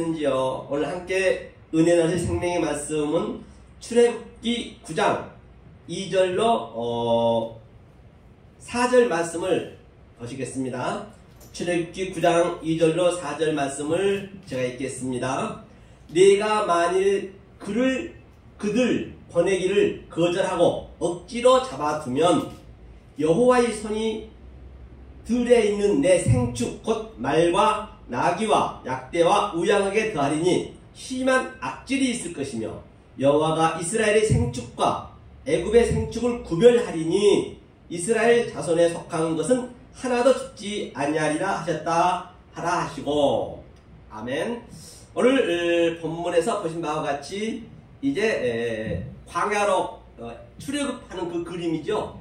안녕하셨는지요? 오늘 함께 은혜 나실 생명의 말씀은 출애굽기 9장 2절로 4절 말씀을 보시겠습니다. 출애굽기 9장 2절로 4절 말씀을 제가 읽겠습니다. 내가 만일 그들 보내기를 거절하고 억지로 잡아두면 여호와의 손이 들에 있는 내 생축 곧 말과 나귀와 약대와 우양에게 더하리니 심한 악질이 있을 것이며 여호와가 이스라엘의 생축과 애굽의 생축을 구별하리니 이스라엘 자손에 속한 것은 하나도 죽지 아니하리라 하셨다 하라 하시고. 아멘. 오늘 본문에서 보신 바와 같이 이제 광야로 출애굽하는 그 그림이죠.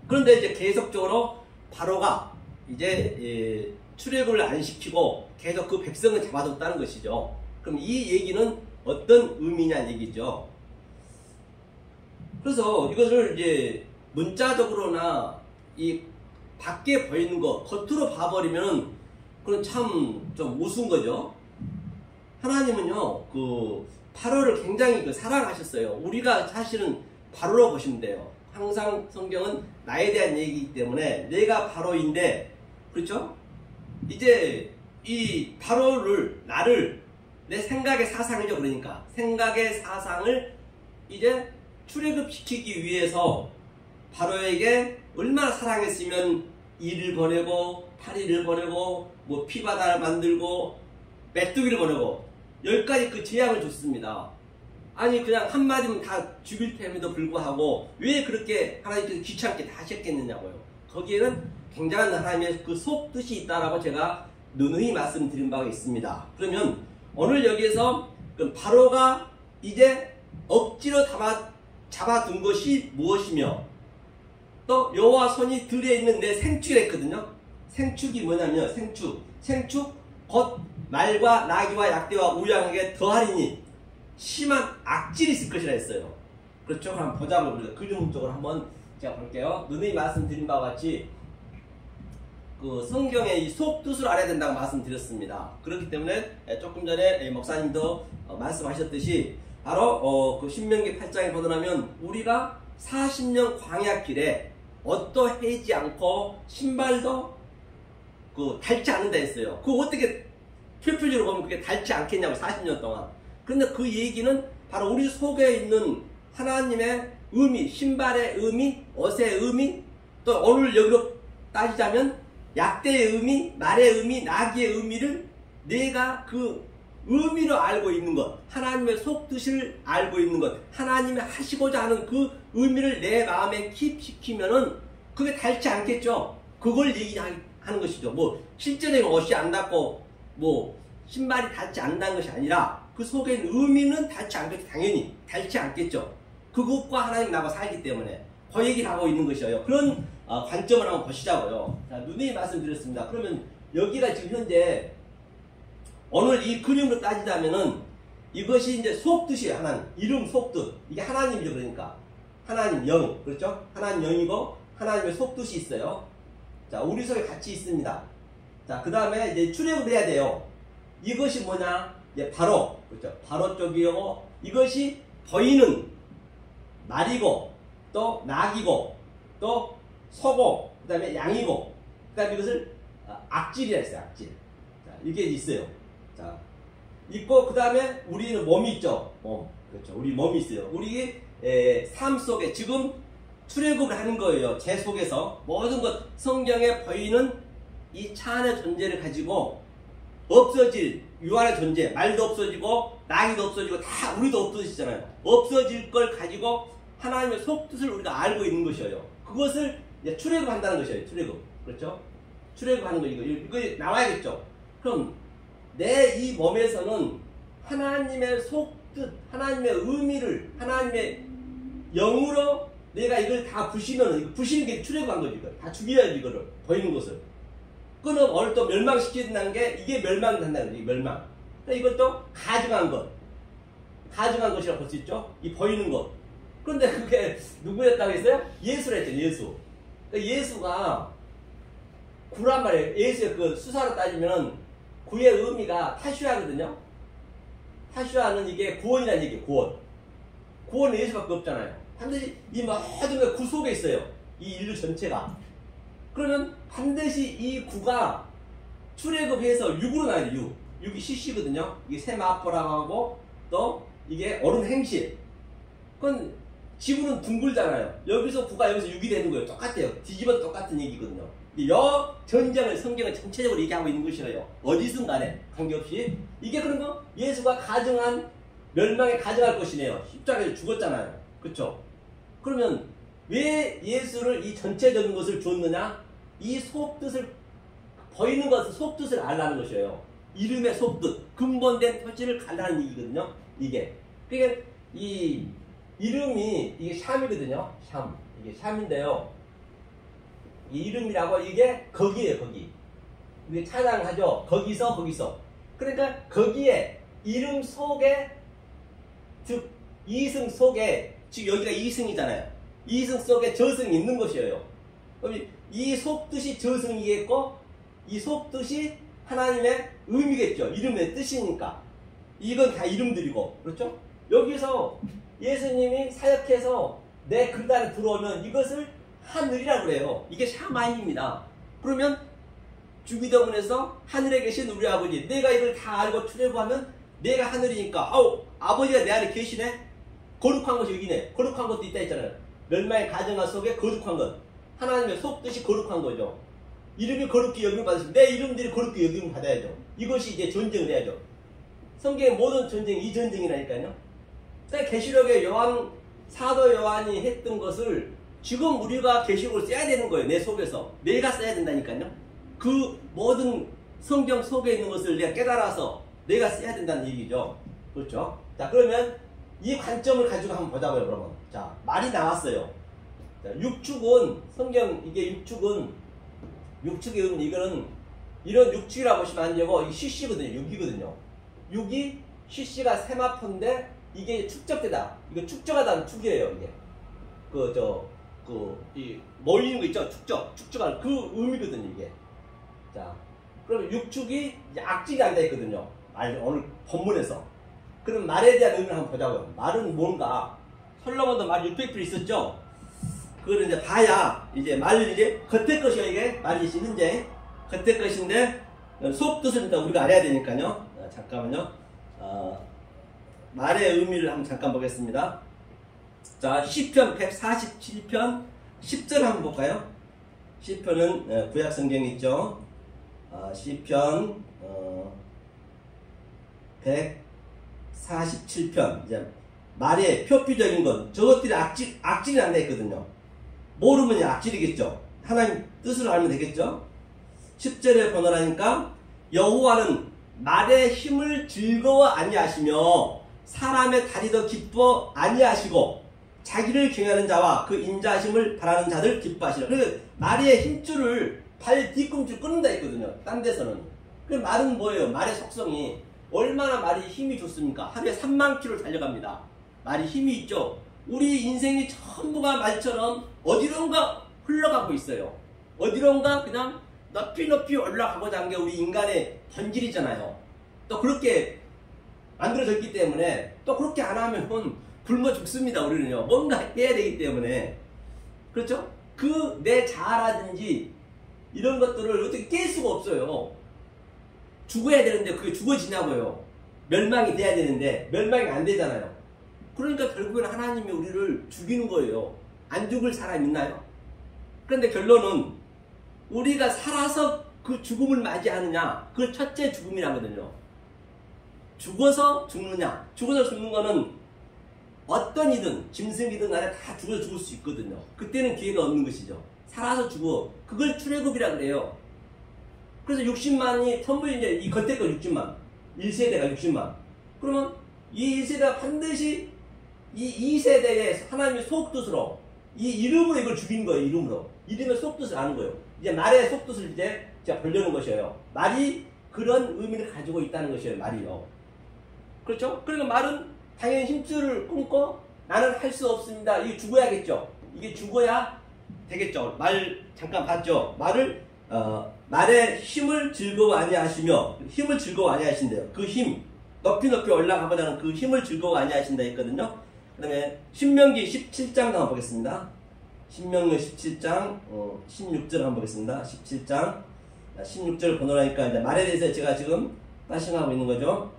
그런데 이제 계속적으로 바로가 이제 출애굽을 안 시키고 계속 그 백성을 잡아뒀다는 것이죠. 그럼 이 얘기는 어떤 의미냐는 얘기죠. 그래서 이것을 이제 문자적으로나 이 밖에 보이는 거 겉으로 봐버리면 그건 참 좀 우스운 거죠. 하나님은요 그 바로를 굉장히 사랑하셨어요. 우리가 사실은 바로로 보시면 돼요. 항상 성경은 나에 대한 얘기이기 때문에 내가 바로인데, 그렇죠? 이제 이 바로를, 나를, 내 생각의 사상이죠. 그러니까 생각의 사상을 이제 출애굽시키기 위해서 바로에게 얼마나 사랑했으면 이를 보내고 8일을 보내고 뭐 피바다를 만들고 메뚜기를 보내고 10가지 그 제약을 줬습니다. 아니 그냥 한마디면 다 죽일 템에도 불구하고 왜 그렇게 하나님께서 귀찮게 다 하셨겠느냐고요. 거기에는 굉장한 하나님의 그 속뜻이 있다라고 제가 누누이 말씀드린 바가 있습니다. 그러면 오늘 여기에서 바로가 이제 억지로 잡아둔 것이 무엇이며 또 여호와 손이 들에 있는 내 생축이라 했거든요. 생축이 뭐냐면 생축 곧 말과 나귀와 약대와 우양에게 더하리니 심한 악질이 있을 것이라 했어요. 그렇죠? 그럼 보자고 우리가 그림 쪽으로 한번 제가 볼게요. 누누이 말씀드린 바와 같이 그 성경의 이 속뜻을 알아야 된다고 말씀드렸습니다. 그렇기 때문에 조금 전에 목사님도 말씀하셨듯이 바로 그 신명기 8장에 보더라면 우리가 40년 광야길에 어떠해지 않고 신발도 그 닳지 않는다 했어요. 그거 어떻게 표표적으로 보면 그게 닳지 않겠냐고 40년 동안. 그런데 그 얘기는 바로 우리 속에 있는 하나님의 의미, 신발의 의미, 옷의 의미, 또 오늘 여기로 따지자면 약대의 의미, 말의 의미, 나귀의 의미를 내가 그 의미로 알고 있는 것, 하나님의 속뜻을 알고 있는 것, 하나님이 하시고자 하는 그 의미를 내 마음에 킵시키면은 그게 닳지 않겠죠. 그걸 얘기하는 것이죠. 뭐 실제적인 옷이 안 닳고 뭐 신발이 닳지 않는다는 것이 아니라 그 속에 있는 의미는 닳지 않겠죠. 당연히 닳지 않겠죠. 그것과 하나님 나가 살기 때문에 그 얘기를 하고 있는 것이에요. 그런 관점을 한번 보시자고요. 자, 누누이 말씀드렸습니다. 그러면 여기가 지금 현재 오늘 이 그림으로 따지자면은 이것이 이제 속뜻이에요. 하나님 이름 속뜻, 이게 하나님이죠. 그러니까 하나님 영, 그렇죠? 하나님 영이고 하나님의 속뜻이 있어요. 자, 우리 속에 같이 있습니다. 자, 그 다음에 이제 출애굽을 해야 돼요. 이것이 뭐냐? 이제 바로, 그렇죠? 바로 쪽이고, 이것이 보이는 말이고, 또 낙이고, 또 소고, 그 다음에 양이고, 그 다음에 이것을 악질이라 했어요. 악질. 자, 이게 있어요. 자, 있고, 그 다음에 우리는 몸이 있죠. 몸. 그렇죠. 우리 몸이 있어요. 우리 삶 속에 지금 출애굽을 하는 거예요. 제 속에서 모든 것 성경에 보이는 이 차 안의 존재를 가지고 없어질 유한의 존재, 말도 없어지고 나귀도 없어지고 다 우리도 없어지잖아요. 없어질 걸 가지고 하나님의 속뜻을 우리가 알고 있는 것이에요. 그것을 이제 출애굽한다는 것이에요. 출애굽. 그렇죠? 출애굽하는 거 이거 나와야겠죠. 그럼 내 이 몸에서는 하나님의 속뜻, 하나님의 의미를 하나님의 영으로 내가 이걸 다 부시면, 이거 부시는 게 출애굽한 거지. 이거 다 죽여야지, 이거를 보이는 것을. 그럼 오늘 또 멸망시킨다는 게 이게 멸망된다는 거지. 멸망. 그러니까 이것도 가증한 것이라고 볼 수 있죠. 이 보이는 것. 그런데 그게 누구였다고 했어요? 예수라 했죠. 예수. 그러니까 예수가 구란 말이에요. 예수의 그 수사로 따지면 구의 의미가 타슈아거든요. 타슈아는 이게 구원이라는 얘기예요. 구원. 구원은 예수밖에 없잖아요. 반드시 이 모든 게 구 속에 있어요. 이 인류 전체가. 그러면 반드시 이 구가 출애굽해서 6으로 나와야 돼요. 6이 CC거든요. 이게 세마포라고 하고 또 이게 얼음 행실. 그건 지구는 둥글잖아요. 여기서 9가 여기서 6이 되는 거예요. 똑같아요. 뒤집어도 똑같은 얘기거든요. 여 전쟁을 성경은 전체적으로 얘기하고 있는 것이에요. 어디든 간에 관계없이. 이게 그런 거 예수가 가정한 멸망에 가정할 것이네요. 십자가에서 죽었잖아요. 그렇죠? 그러면 왜 예수를 이 전체적인 것을 줬느냐? 이 속뜻을 보이는 것은 속뜻을 알라는 것이에요. 이름의 속뜻, 근본된 토지를 갈라는 얘기거든요. 이게. 그러니까 이 이름이 이게 샴이거든요. 샴. 이게 샴인데요. 이 이름이라고 이게 거기에요. 거기. 이게 찬양하죠. 거기서. 그러니까 거기에 이름 속에 즉 이승 속에 지금 여기가 이승이잖아요. 이승 속에 저승이 있는 것이에요. 그럼 이 속뜻이 저승이겠고 이 속뜻이 하나님의 의미겠죠. 이름의 뜻이니까. 이건 다 이름들이고. 그렇죠? 여기서 예수님이 사역해서 내 그릇 안에 들어오면 이것을 하늘이라고 그래요. 이게 샤마임입니다. 그러면 주기도문에서 하늘에 계신 우리 아버지, 내가 이걸 다 알고 출애굽하면 내가 하늘이니까 아버지가 내 안에 계시네. 거룩한 것이 여기네. 거룩한 것도 있다 했잖아요. 멸망의 가정화 속에 거룩한 것. 하나님의 속뜻이 거룩한 거죠. 이름이 거룩히 여김을 받으시면 내 이름들이 거룩히 여김을 받아야죠. 이것이 이제 전쟁을 해야죠. 성경의 모든 전쟁이 이 전쟁이라니까요. 그러니까 계시록에 사도 요한이 했던 것을 지금 우리가 계시록을 써야 되는 거예요. 내 속에서. 내가 써야 된다니까요. 그 모든 성경 속에 있는 것을 내가 깨달아서 내가 써야 된다는 얘기죠. 그렇죠? 자, 그러면 이 관점을 가지고 한번 보자고요, 그러면. 자, 말이 나왔어요. 자, 육축은, 성경, 이게 육축의 의미, 이거는, 이런 육축이라고 보시면 안 되고, 이게 CC거든요, 6이거든요. 6이, CC가 세마포인데, 이게 축적되다. 이거 축적하다는 축이에요, 이게. 몰리는 거 있죠? 축적할 그 의미거든요, 이게. 자, 그러면 육축이 이제 악질이 앉아 있거든요. 오늘 본문에서. 그럼 말에 대한 의미를 한번 보자고요. 말은 뭔가? 솔로몬도 말 600필 있었죠? 그거를 이제 봐야, 이제 말을 이제 겉에 것이요, 이게. 말이 현재 겉에 것인데, 속뜻을 일단 우리가 알아야 되니까요. 잠깐만요. 말의 의미를 한번 잠깐 보겠습니다. 자, 시편 147편 10절 한번 볼까요? 시편은 구약 성경에 있죠. 시편 147편 이제 말의 표피적인 것 저것들이 악질이 난다 했거든요. 모르면 악질이겠죠. 하나님 뜻을 알면 되겠죠. 10절에 번호라니까 여호와는 말의 힘을 즐거워 아니하시며 사람의 다리도 기뻐 아니하시고 자기를 경외하는 자와 그 인자하심을 바라는 자들 기뻐하시라. 그래서 말의 힘줄을 발 뒤꿈치를 끊는다 했거든요. 딴 데서는. 그 말은 뭐예요? 말의 속성이 얼마나 말이 힘이 좋습니까? 하루에 3만 킬로를 달려갑니다. 말이 힘이 있죠. 우리 인생이 전부가 말처럼 어디론가 흘러가고 있어요. 어디론가 그냥 높이 올라가고자 하는 게 우리 인간의 본질이잖아요. 또 그렇게 만들어졌기 때문에 또 그렇게 안 하면 굶어 죽습니다. 우리는요. 뭔가 해야 되기 때문에. 그렇죠? 그 내 자아라든지 이런 것들을 어떻게 깰 수가 없어요. 죽어야 되는데 그게 죽어지냐고요. 멸망이 돼야 되는데 멸망이 안 되잖아요. 그러니까 결국엔 하나님이 우리를 죽이는 거예요. 안 죽을 사람 있나요? 그런데 결론은 우리가 살아서 그 죽음을 맞이하느냐, 그 첫째 죽음이라거든요. 죽어서 죽느냐. 죽어서 죽는 거는 어떤 이든 짐승이든 간에 다 죽어서 죽을 수 있거든요. 그때는 기회가 없는 것이죠. 살아서 죽어. 그걸 출애굽이라 그래요. 그래서 60만이 전부 이제 이 겉에 거 60만. 1세대가 60만. 그러면 이 1세대가 반드시 이 2세대의 하나님의 속뜻으로 이 이름으로 이걸 죽인 거예요. 이름으로. 이름의 속뜻을 아는 거예요. 이제 말의 속뜻을 이제 제가 보려는 것이에요. 말이 그런 의미를 가지고 있다는 것이에요. 말이요. 그렇죠? 그러니까 말은 당연히 힘줄을 끊고 나는 할 수 없습니다. 이게 죽어야겠죠. 이게 죽어야 되겠죠. 말 잠깐 봤죠. 말을 말에 힘을 즐거워 아니하시며, 힘을 즐거워 아니하신대요. 그 힘, 높이 올라가보다는 그 힘을 즐거워 아니하신다 했거든요. 그 다음에 신명기 17장 한번 보겠습니다. 신명기 17장 16절 한번 보겠습니다. 17장 16절 보노라니까 이제 말에 대해서 제가 지금 따싱하고 있는 거죠.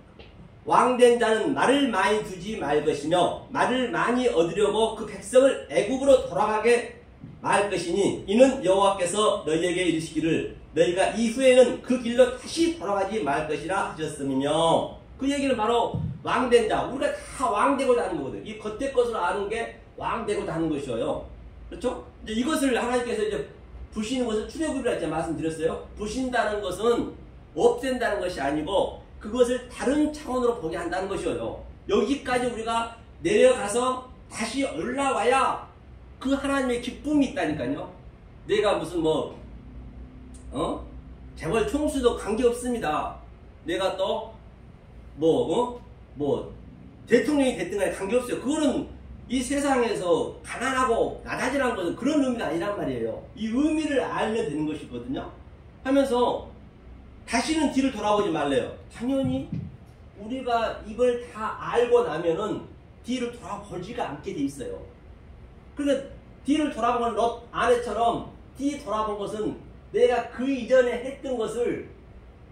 왕된 자는 말을 많이 두지 말 것이며 말을 많이 얻으려고 그 백성을 애굽으로 돌아가게 말 것이니 이는 여호와께서 너희에게 이르시기를 너희가 이후에는 그 길로 다시 돌아가지 말 것이라 하셨음이며, 그 얘기는 바로 왕된 자, 우리가 다 왕되고자 하는 거거든요. 이 겉에 것을 아는 게 왕되고자 하는 것이에요. 그렇죠? 이제 이것을 하나님께서 이제 부시는 것을 출애굽이라 이제 말씀드렸어요. 부신다는 것은 없앤다는 것이 아니고 그것을 다른 차원으로 보게 한다는 것이에요. 여기까지 우리가 내려가서 다시 올라와야 그 하나님의 기쁨이 있다니까요. 내가 무슨 재벌 총수도 관계없습니다. 내가 또 대통령이 됐든 간에 관계없어요. 그거는 이 세상에서 가난하고 나다지라는 것은 그런 의미가 아니란 말이에요. 이 의미를 알면 되는 것이거든요. 하면서 다시는 뒤를 돌아보지 말래요. 당연히 우리가 이걸 다 알고 나면은 뒤를 돌아보지가 않게 돼 있어요. 그러니까 뒤를 돌아보면 롯 아내처럼 뒤 돌아본 것은 내가 그 이전에 했던 것을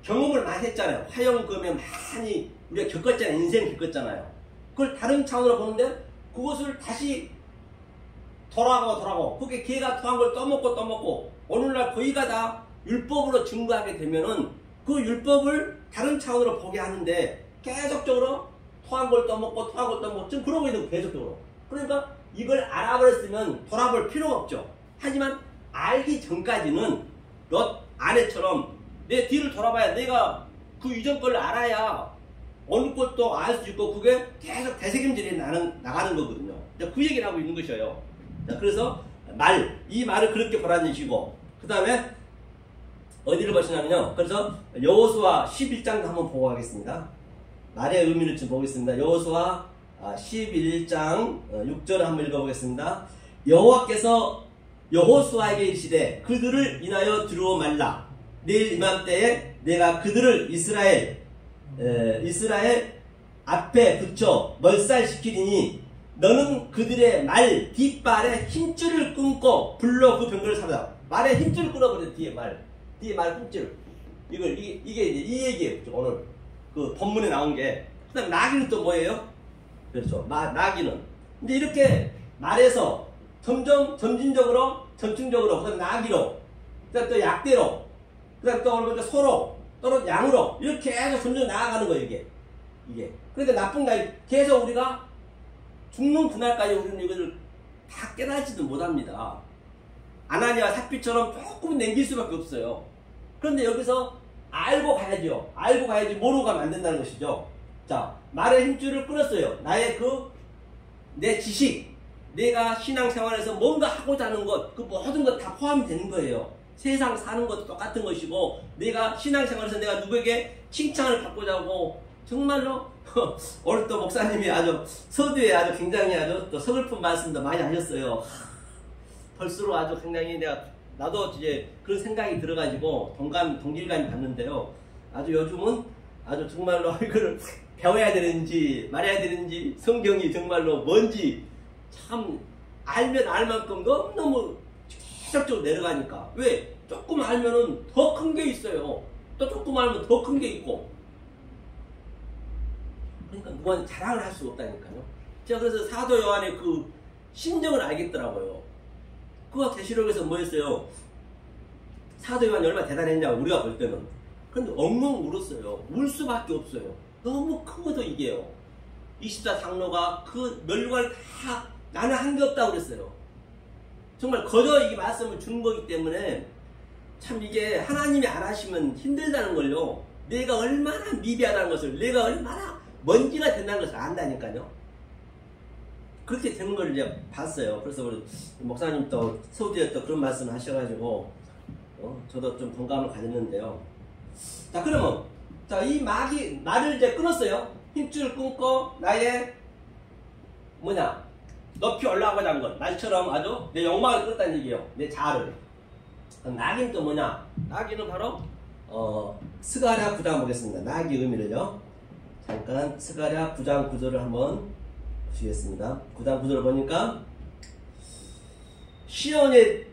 경험을 많이 했잖아요. 화영금에 많이 우리가 겪었잖아요. 인생 겪었잖아요. 그걸 다른 차원으로 보는데 그것을 다시 돌아가고 그게 개가 토한 걸 떠먹고 오늘날 거의가 다 율법으로 증거하게 되면은 그 율법을 다른 차원으로 보게 하는데 계속적으로 토한 걸 떠먹고 지금 그러고 있는 거 계속적으로. 그러니까 이걸 알아버렸으면 돌아볼 필요가 없죠. 하지만 알기 전까지는 롯 아내처럼 내 뒤를 돌아봐야 내가 그 이전 걸 알아야 어느 것도 알 수 있고 그게 계속 되새김질이 나가는 거거든요. 그 얘기를 하고 있는 것이에요. 그래서 이 말을 그렇게 보라는 것이고, 그 다음에 어디를 보시냐면요. 그래서 여호수아 11장도 한번 보고 가겠습니다. 말의 의미를 좀 보겠습니다. 여호수아 11장 6절을 한번 읽어보겠습니다. 여호와께서 여호수아에게 이르시되 그들을 인하여 두려워 말라. 내일 이맘때에 내가 그들을 이스라엘 앞에 붙여 멀살시키리니 너는 그들의 말 뒷발에 힘줄을 끊고 불로 그 병거를 삼아. 말에 힘줄을 끊어버려. 뒤에 말 힘줄. 이게 이제 이 얘기예요. 오늘 그 본문에 나온 게. 그 다음 나귀는 또 뭐예요? 그렇죠. 나귀는 근데 이렇게 말해서 점진적으로 그 다음 나귀로, 그 다음 또 약대로, 그 다음 또 오늘 소로, 또는 양으로 이렇게 계속 점점 나아가는 거예요. 이게 그러니까 나쁜 게 계속 우리가 죽는 그날까지 우리는 이것을 다 깨달지도 못합니다. 아나니와 삽비처럼 조금 남길 수밖에 없어요. 그런데 여기서 알고 가야죠. 알고 가야지 모르고 가면 안 된다는 것이죠. 자, 말의 힘줄을 끊었어요. 내 지식, 내가 신앙생활에서 뭔가 하고자 하는 것, 그 모든 것 다 포함이 되는 거예요. 세상 사는 것도 똑같은 것이고, 내가 신앙생활에서 내가 누구에게 칭찬을 받고자 하고, 정말로 오늘 또 목사님이 아주 서두에 아주 굉장히 아주 또 서글픈 말씀도 많이 하셨어요. 벌써 아주 굉장히 나도 이제 그런 생각이 들어가지고 동질감이 받는데요. 아주 요즘은 아주 정말로 이거를 배워야 되는지 말해야 되는지 성경이 정말로 뭔지 참 알면 알 만큼 너무너무 계속적으로 내려가니까. 왜? 조금 알면은 더 큰 게 있어요. 또 조금 알면 더 큰 게 있고. 그러니까 누구한테 자랑을 할 수가 없다니까요. 제가 그래서 사도 요한의 그 심정을 알겠더라고요. 그가 계시록에서 뭐였어요? 사도 요한이 얼마나 대단했냐고 우리가 볼 때는. 근데 엉엉 울었어요. 울 수밖에 없어요. 너무 크거든 이게요. 24 장로가 그 멸관을 다 나는 한 게 없다고 그랬어요. 정말 거저 이 말씀을 준 거기 때문에 참 이게 하나님이 안 하시면 힘들다는 걸요. 내가 얼마나 미비하다는 것을, 내가 얼마나 먼지가 된다는 것을 안다니까요. 그렇게 되는 걸 이제 봤어요. 그래서 우리 목사님 또 서두에 또 그런 말씀을 하셔가지고 저도 좀 동감을 가졌는데요. 자, 그러면 이 말을 이제 끊었어요. 힘줄을 끊고 나의 높이 올라가고자 하는 것, 말처럼 아주 내 욕망을 끊었다는 얘기예요. 내 자아를. 낙이는 또 뭐냐? 낙이는 바로 스가랴 9장 보겠습니다. 낙의 의미를요. 잠깐 스가랴 9장 구절을 한번 보시겠습니다. 9장 구절을 보니까 시온에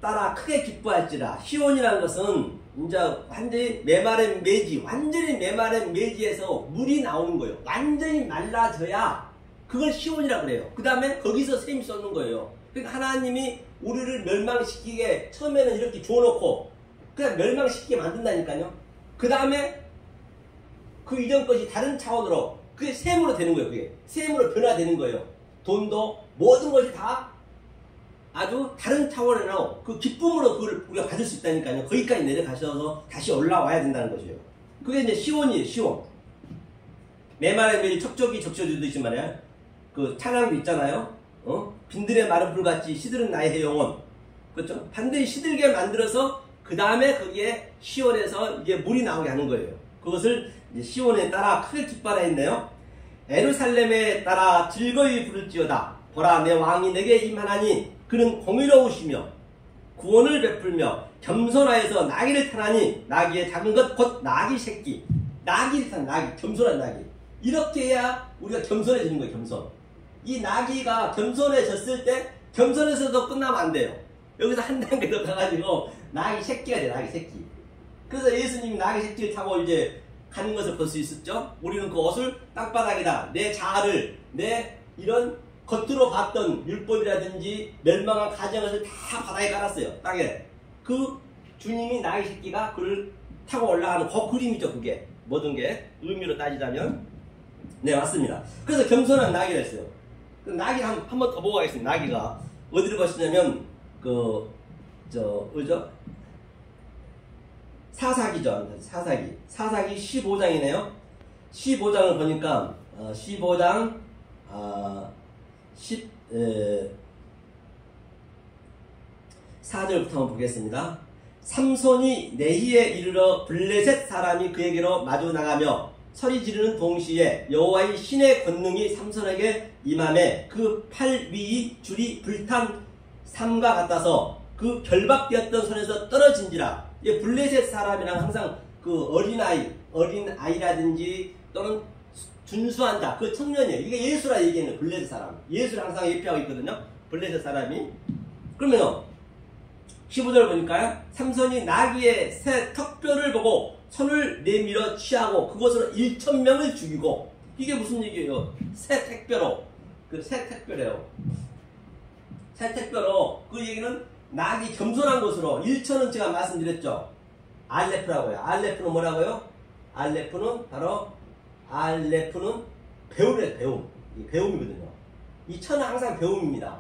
따라 크게 기뻐할지라. 시온이라는 것은 이제 완전히 메마른 매지, 완전히 메마른 매지에서 물이 나오는 거예요. 완전히 말라져야 그걸 시온이라고 그래요. 그 다음에 거기서 샘이 쏟는 거예요. 그러니까 하나님이 우리를 멸망시키게 처음에는 이렇게 줘놓고 그냥 멸망시키게 만든다니까요. 그 다음에 그 이전 것이 다른 차원으로 그게 샘으로 되는 거예요. 그게 샘으로 변화되는 거예요. 돈도 모든 것이 다 아주 다른 차원으로 그 기쁨으로 그걸 우리가 받을 수 있다니까요. 거기까지 내려가셔서 다시 올라와야 된다는 것이에요. 그게 이제 시온이에요. 시온. 메마른 매일 척척이 적셔주듯이 말이야. 그 찬양도 있잖아요. 빈들의 마른 불같이 시들은 나의 영혼. 그렇죠? 반드시 시들게 만들어서 그 다음에 거기에 시온에서 이제 물이 나오게 하는 거예요. 그것을 이제 시온에 따라 크게 기뻐하라 했네요. 예루살렘에 따라 즐거이 부를지어다. 보라, 내 왕이 내게 임하나니 그는 공의로우시며 구원을 베풀며 겸손하여서 나귀를 타나니 나귀의 작은 것 곧 나귀 새끼. 나귀를 타는 나귀, 겸손한 나귀. 이렇게 해야 우리가 겸손해지는 거예요. 겸손. 이 나귀가 겸손해졌을 때 겸손해서도 끝나면 안 돼요. 여기서 한 단계 더 가가지고 나귀 새끼가 돼요. 나귀 새끼. 그래서 예수님이 나귀 새끼를 타고 이제 가는 것을 볼 수 있었죠. 우리는 그 옷을 땅바닥에다 내 자아를 내 이런 겉으로 봤던 율법이라든지 멸망한 가정을 다 바닥에 깔았어요. 땅에. 그 주님이 나귀 새끼가 그를 타고 올라가는 그 그림이죠. 그게 모든 게 의미로 따지자면 네 맞습니다. 그래서 겸손한 나귀를 했어요. 나귀를 한 번 더 보고 가겠습니다. 나귀가 어디를 보시냐면 어디죠? 사사기죠. 사사기 15장이네요. 15장을 보니까 15장 4절부터 한번 보겠습니다. 삼손이 네히에 이르러 블레셋 사람이 그에게로 마주 나가며 소리 지르는 동시에 여호와의 신의 권능이 삼손에게 임함에 그 팔 위의 줄이 불탄 삼과 같아서 그 결박되었던 손에서 떨어진지라. 블레셋 사람이랑 항상 그 어린아이라든지 또는 준수한 자, 그 청년이에요. 이게 예수라 얘기하는 블레셋 사람. 예수를 항상 예표하고 있거든요. 블레셋 사람이. 그러면 15절 보니까요. 삼손이 나귀의 새 턱뼈를 보고 손을 내밀어 취하고 그것으로 1,000명을 죽이고. 이게 무슨 얘기예요? 새 택뼈로. 그 새 택뼈래요. 새 택뼈로. 그 얘기는 낙이 겸손한 것으로 1,000은 제가 말씀드렸죠. 알레프라고요. 알레프는 뭐라고요? 알레프는 바로 배움이래요. 배움. 배움이거든요. 2,000은 항상 배움입니다.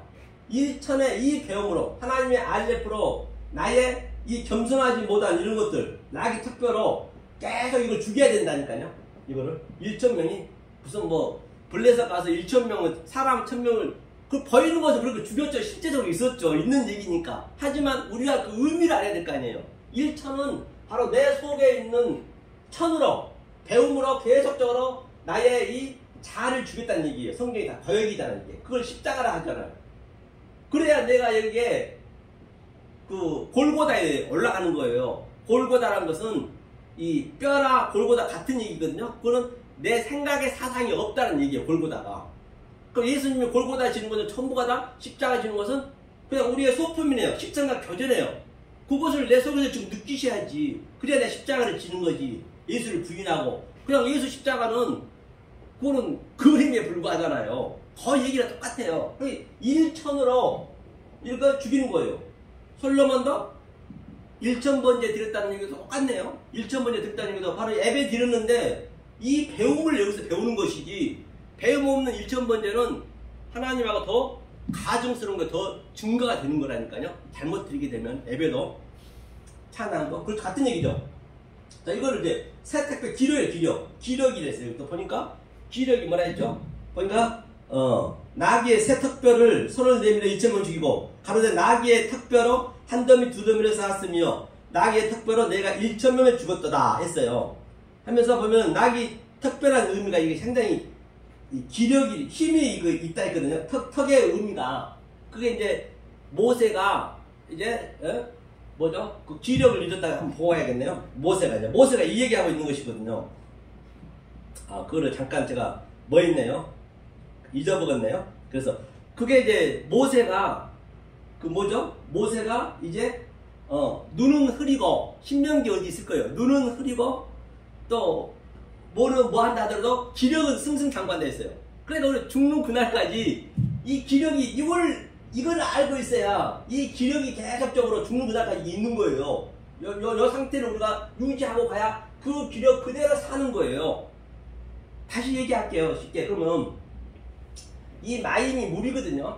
1,000의 이 배움으로 하나님의 알레프로 나의 이 겸손하지 못한 이런 것들 낙이 특별로 계속 이걸 죽여야 된다니까요. 이거를 1,000명이 무슨 블레셋 가서 1,000명을 사람 1,000명을 그 보이는 것을 그렇게 죽였죠. 실제적으로 있었죠. 있는 얘기니까. 하지만 우리가 그 의미를 알아야 될 거 아니에요. 1,000은 바로 내 속에 있는 천으로 배움으로 계속적으로 나의 이 자아를 주겠다는 얘기예요. 성경이 다 거역이잖아요. 이게. 그걸 십자가라 하잖아요. 그래야 내가 여기에 그 골고다에 올라가는 거예요. 골고다라는 것은 이 뼈나 골고다 같은 얘기거든요. 그거는 내 생각의 사상이 없다는 얘기예요. 골고다가. 그럼 예수님이 골고다 지는 것은 전부가 다 십자가 지는 것은 그냥 우리의 소품이네요. 십자가 교제네요. 그것을 내 속에서 지금 느끼셔야지. 그래야 내 십자가를 지는 거지. 예수를 부인하고. 그냥 예수 십자가는 그거는 그림에 불과하잖아요. 더 얘기가 똑같아요. 1,000으로 이렇게 죽이는 거예요. 솔로몬도 1,000번째 드렸다는 얘기도 똑같네요. 1,000번째 드렸다는 얘기도 바로 예배 드렸는데 이 배움을 여기서 배우는 것이지 배움 없는 1,000번째는 하나님하고 더 가증스러운 게 더 증거가 되는 거라니까요. 잘못 드리게 되면 예배도 찬양도 그 같은 얘기죠. 자, 이거를 이제 세택배 기력이에요. 기력이랬어요. 또 보니까 기력이 뭐라 했죠? 보니까 나귀의 새 턱뼈를 손을 내밀어 2,000번 죽이고 가로되 나귀의 턱뼈로 한 더미 두 더미를 쌓았으며 나귀의 턱뼈로 내가 1,000명을 죽었도다 했어요. 하면서 보면 나귀 턱뼈라는 의미가 이게 상당히 기력이 힘이 이거 있다 했거든요. 턱의 의미가 그게 이제 모세가 이제 뭐죠? 그 기력을 잃었다가 한번 보고 해야겠네요. 모세가 이 얘기하고 있는 것이거든요. 아, 그거를 잠깐 제가 뭐 했네요? 잊어먹었네요. 그래서 그게 이제 모세가 그 뭐죠? 모세가 이제 눈은 흐리고 신명기 어디 있을 거예요. 눈은 흐리고 또 뭐는 뭐 한다 하더라도 기력은 승승장구한다 했어요. 그러니까 우리 죽는 그날까지 이 기력이 이걸 알고 있어야 이 기력이 계속적으로 죽는 그날까지 있는 거예요. 요 상태를 우리가 유지하고 가야 그 기력 그대로 사는 거예요. 다시 얘기할게요. 쉽게. 그러면 이 마임이 물이거든요.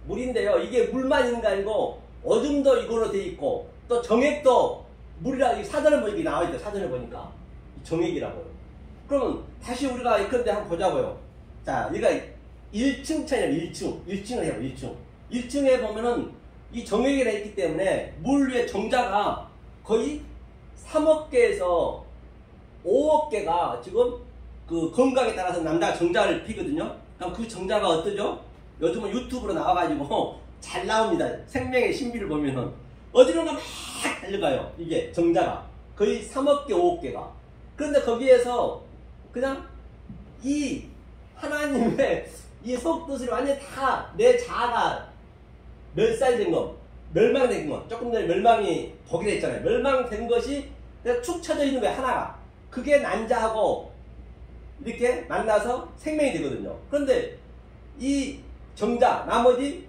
물인데요. 이게 물만 있는 게 아니고 어둠도 이걸로 돼 있고 또 정액도 물이라 사전에 보니까 나와 있죠. 사전에 보니까 정액이라고요. 그러면 다시 우리가 이건데 한번 보자고요. 자, 여기가 1층 천이에요. 1층을 해요. 1층에 보면은 이 정액이라 있기 때문에 물 위에 정자가 거의 3억 개에서 5억 개가 지금 그 건강에 따라서 남자가 정자를 피거든요. 그럼 그 정자가 어떠죠? 요즘은 유튜브로 나와가지고 잘 나옵니다. 생명의 신비를 보면은 어디론가 막 달려가요. 이게 정자가 거의 3억 개, 5억 개가. 그런데 거기에서 그냥 이 하나님의 이 속뜻을 완전히 다 내 자아가 멸살된 것, 멸망된 것, 조금 전에 멸망이 보기로 했잖아요. 멸망된 것이 그냥 축 처져 있는 거예요. 하나가. 그게 난자하고 이렇게 만나서 생명이 되거든요. 그런데 이 정자, 나머지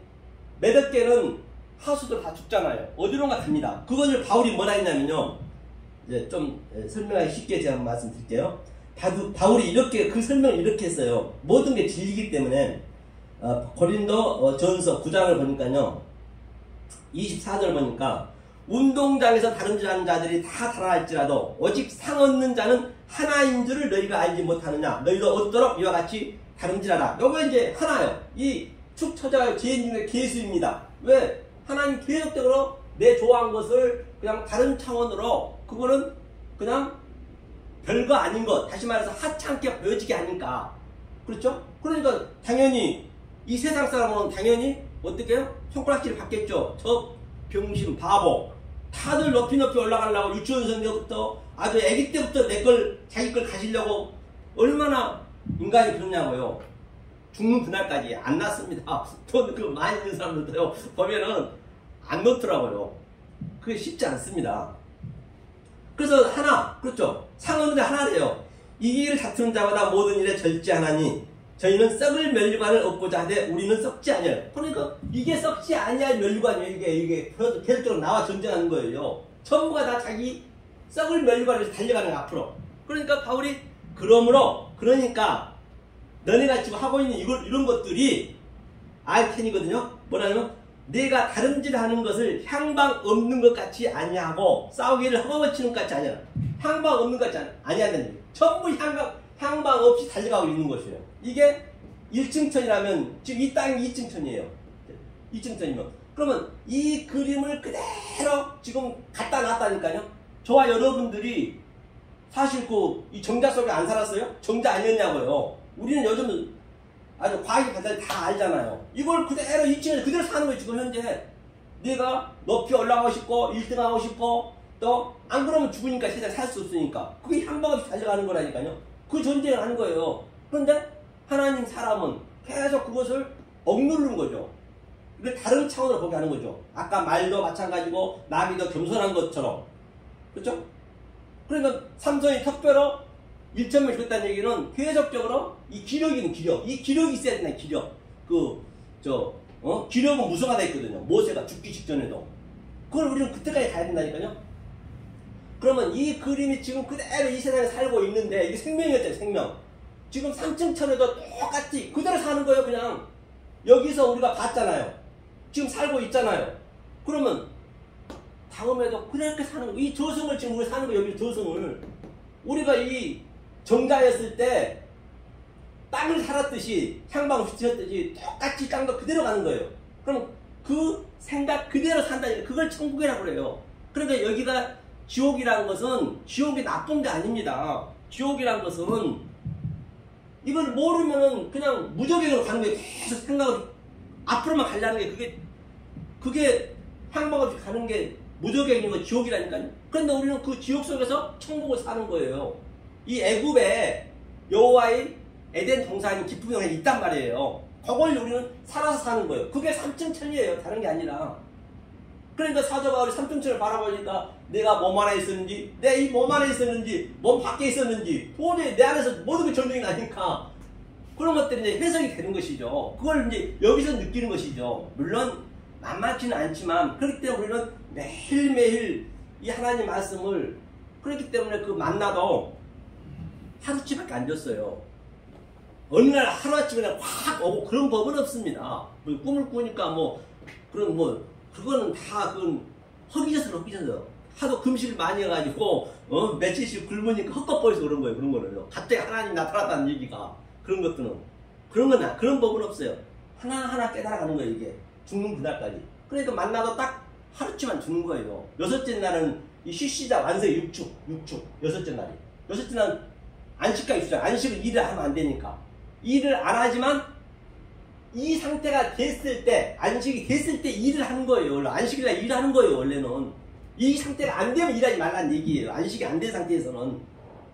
몇억 개는 하수도 다 죽잖아요. 어디론가 갑니다. 그것을 바울이 뭐라 했냐면요. 이제 좀 설명하기 쉽게 제가 말씀드릴게요. 바울이 이렇게 그 설명을 이렇게 했어요. 모든 게 진리이기 때문에 고린도 전서 9장을 보니까요. 24절 보니까 운동장에서 다름질하는 자들이 다 달아날지라도 오직 상 얻는 자는 하나인 줄을 너희가 알지 못하느냐. 너희도 얻도록 이와 같이 다름질하라. 요거 이제 하나요. 이 축 처자가 죄인 중에 계수입니다. 왜? 하나님 계속적으로 내 좋아한 것을 그냥 다른 차원으로 그거는 그냥 별거 아닌 것, 다시 말해서 하찮게 보여지게 하니까. 그렇죠? 그러니까 당연히 이 세상 사람은 당연히 어떻게 해요? 손가락질을 받겠죠. 저 병신 바보 다들 높이 올라가려고 유치원생부터 아주 아기 때부터 자기 걸 가지려고 얼마나 인간이 그러냐고요. 죽는 그날까지 안 났습니다. 돈 그 많이 있는 사람들도요 보면은 안 넣더라고요. 그게 쉽지 않습니다. 그래서 하나, 그렇죠. 상언인데 하나래요. 이 길을 다투는 자마다 모든 일에 절제하나니 저희는 썩을 면류관을 얻고자 하되 우리는 썩지 아니하여. 그러니까 이게 썩지 아니할 면류관이에요. 이게 계속적으로 나와 전쟁하는 거예요. 전부가 다 자기 썩을 면류관을 달려가는 거예요, 앞으로. 그러니까 바울이 그러니까 너네가 지금 하고 있는 이런 것들이 알텐이거든요. 뭐라면 내가 다름질하는 것을 향방 없는 것 같이 아니하고 싸우기를 허거치는 것 같이 아니야. 향방 없는 것 같이 아니하는 얘기. 전부 향방 없이 달려가고 있는 것이에요. 이게 1층천이라면 지금 이 땅이 2층천이에요. 2층천이면 그러면 이 그림을 그대로 지금 갖다 놨다니까요. 저와 여러분들이 사실 이 정자 속에 안 살았어요? 정자 아니었냐고요. 우리는 요즘 아주 과학이 발달이 다 알잖아요. 이걸 그대로 2층에서 그대로 사는 거예요. 지금 현재 내가 높이 올라가고 싶고 1등 하고 싶고 또 안 그러면 죽으니까 세상 살 수 없으니까 그게 향방 없이 달려가는 거라니까요. 그 전쟁을 하는 거예요. 그런데 하나님 사람은 계속 그것을 억누르는 거죠. 이걸 다른 차원으로 보게 하는 거죠. 아까 말도 마찬가지고 나비도 겸손한 것처럼. 그렇죠? 그러니까 삼손이 특별히 1천명 죽였다는 얘기는 계속적으로 이 기력이 기력이 있어야 된다. 기력. 기력은 무성하다 했거든요. 모세가 죽기 직전에도. 그걸 우리는 그때까지 가야 된다니까요. 그러면 이 그림이 지금 그대로 이 세상에 살고 있는데 이게 생명이었잖아요. 생명. 지금 3층 천에도 똑같이 그대로 사는 거예요. 그냥 여기서 우리가 봤잖아요. 지금 살고 있잖아요. 그러면 다음에도 그렇게 사는 거. 이 저승을 지금 우리 사는 거. 여기 저승을 우리가 이 정자였을 때 땅을 살았듯이 향방 휘쳤듯이 똑같이 땅도 그대로 가는 거예요. 그럼 그 생각 그대로 산다니까. 그걸 천국이라고 그래요. 그러니까 여기가 지옥이라는 것은 지옥이 나쁜 게 아닙니다. 지옥이라는 것은 이걸 모르면은 그냥 무적행으로 가는 거예요. 계속 생각을 앞으로만 가려는 게 그게 향방 없이 가는 게 무적에 있는 거 지옥이라니까요. 그런데 우리는 그 지옥 속에서 천국을 사는 거예요. 이 애굽에 여호와의 에덴 동산이 기쁨의 동산이 있단 말이에요. 그걸 우리는 살아서 사는 거예요. 그게 삼층천이에요. 다른 게 아니라. 그러니까 사도 바울이 삼층천을 바라보니까 내가 몸 안에 있었는지, 내 이 몸 안에 있었는지, 몸 밖에 있었는지, 도저히 내 안에서 모든 게 전쟁이 나니까 그런 것들이 이제 해석이 되는 것이죠. 그걸 이제 여기서 느끼는 것이죠. 물론 만만치는 않지만 그렇기 때문에 우리는 매일매일 이 하나님 말씀을 그렇기 때문에 그 만나도 하루치밖에 안 줬어요. 어느 날 하루아침에 확 오고 그런 법은 없습니다. 뭐 꿈을 꾸니까 뭐 그런 뭐 그거는 다 그건 허기져서 하도 금식을 많이 해가지고 며칠씩 굶으니까 헛것보여서 그런 거예요. 그런 거는요. 갑자기 하나님 나타났다는 얘기가 그런 것들은 그런 법은 없어요. 하나하나 깨달아가는 거예요. 이게 죽는 그날까지. 그러니까 만나도 딱 하루치만 죽는 거예요. 여섯째 날은 이 쉬시다 완성의 육축 여섯째 날이. 여섯째 날은 안식까지 있어요. 안식을 일을 하면 안 되니까. 일을 안 하지만 이 상태가 됐을 때, 안식이 됐을 때 일을 하는 거예요. 원래 안식이라 일을 하는 거예요. 원래는. 이 상태가 안 되면 일하지 말라는 얘기예요. 안식이 안 된 상태에서는.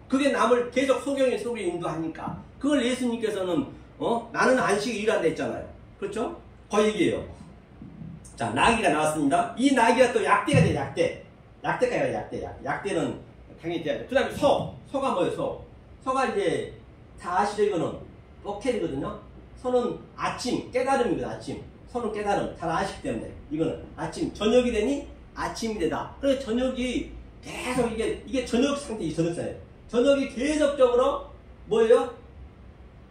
그게 남을 계속 속에 인도하니까. 그걸 예수님께서는 나는 안식이 일한다 했잖아요. 그렇죠? 그 얘기예요. 자, 나귀가 나왔습니다. 이 나귀가 또 약대가 돼요. 약대가 돼요. 약대는 당연히 돼야 돼. 그 다음에 소가 뭐예요? 소가 이제 다 아시죠? 이거는 뽀켈이거든요. 소는 아침, 깨달음이거든. 아침. 소는 깨달음. 잘 아시기 때문에. 이거는 아침, 저녁이 되니 아침이 되다. 그래서 저녁이 계속 이게 저녁 상태, 저녁 상태. 저녁이 계속적으로 뭐예요?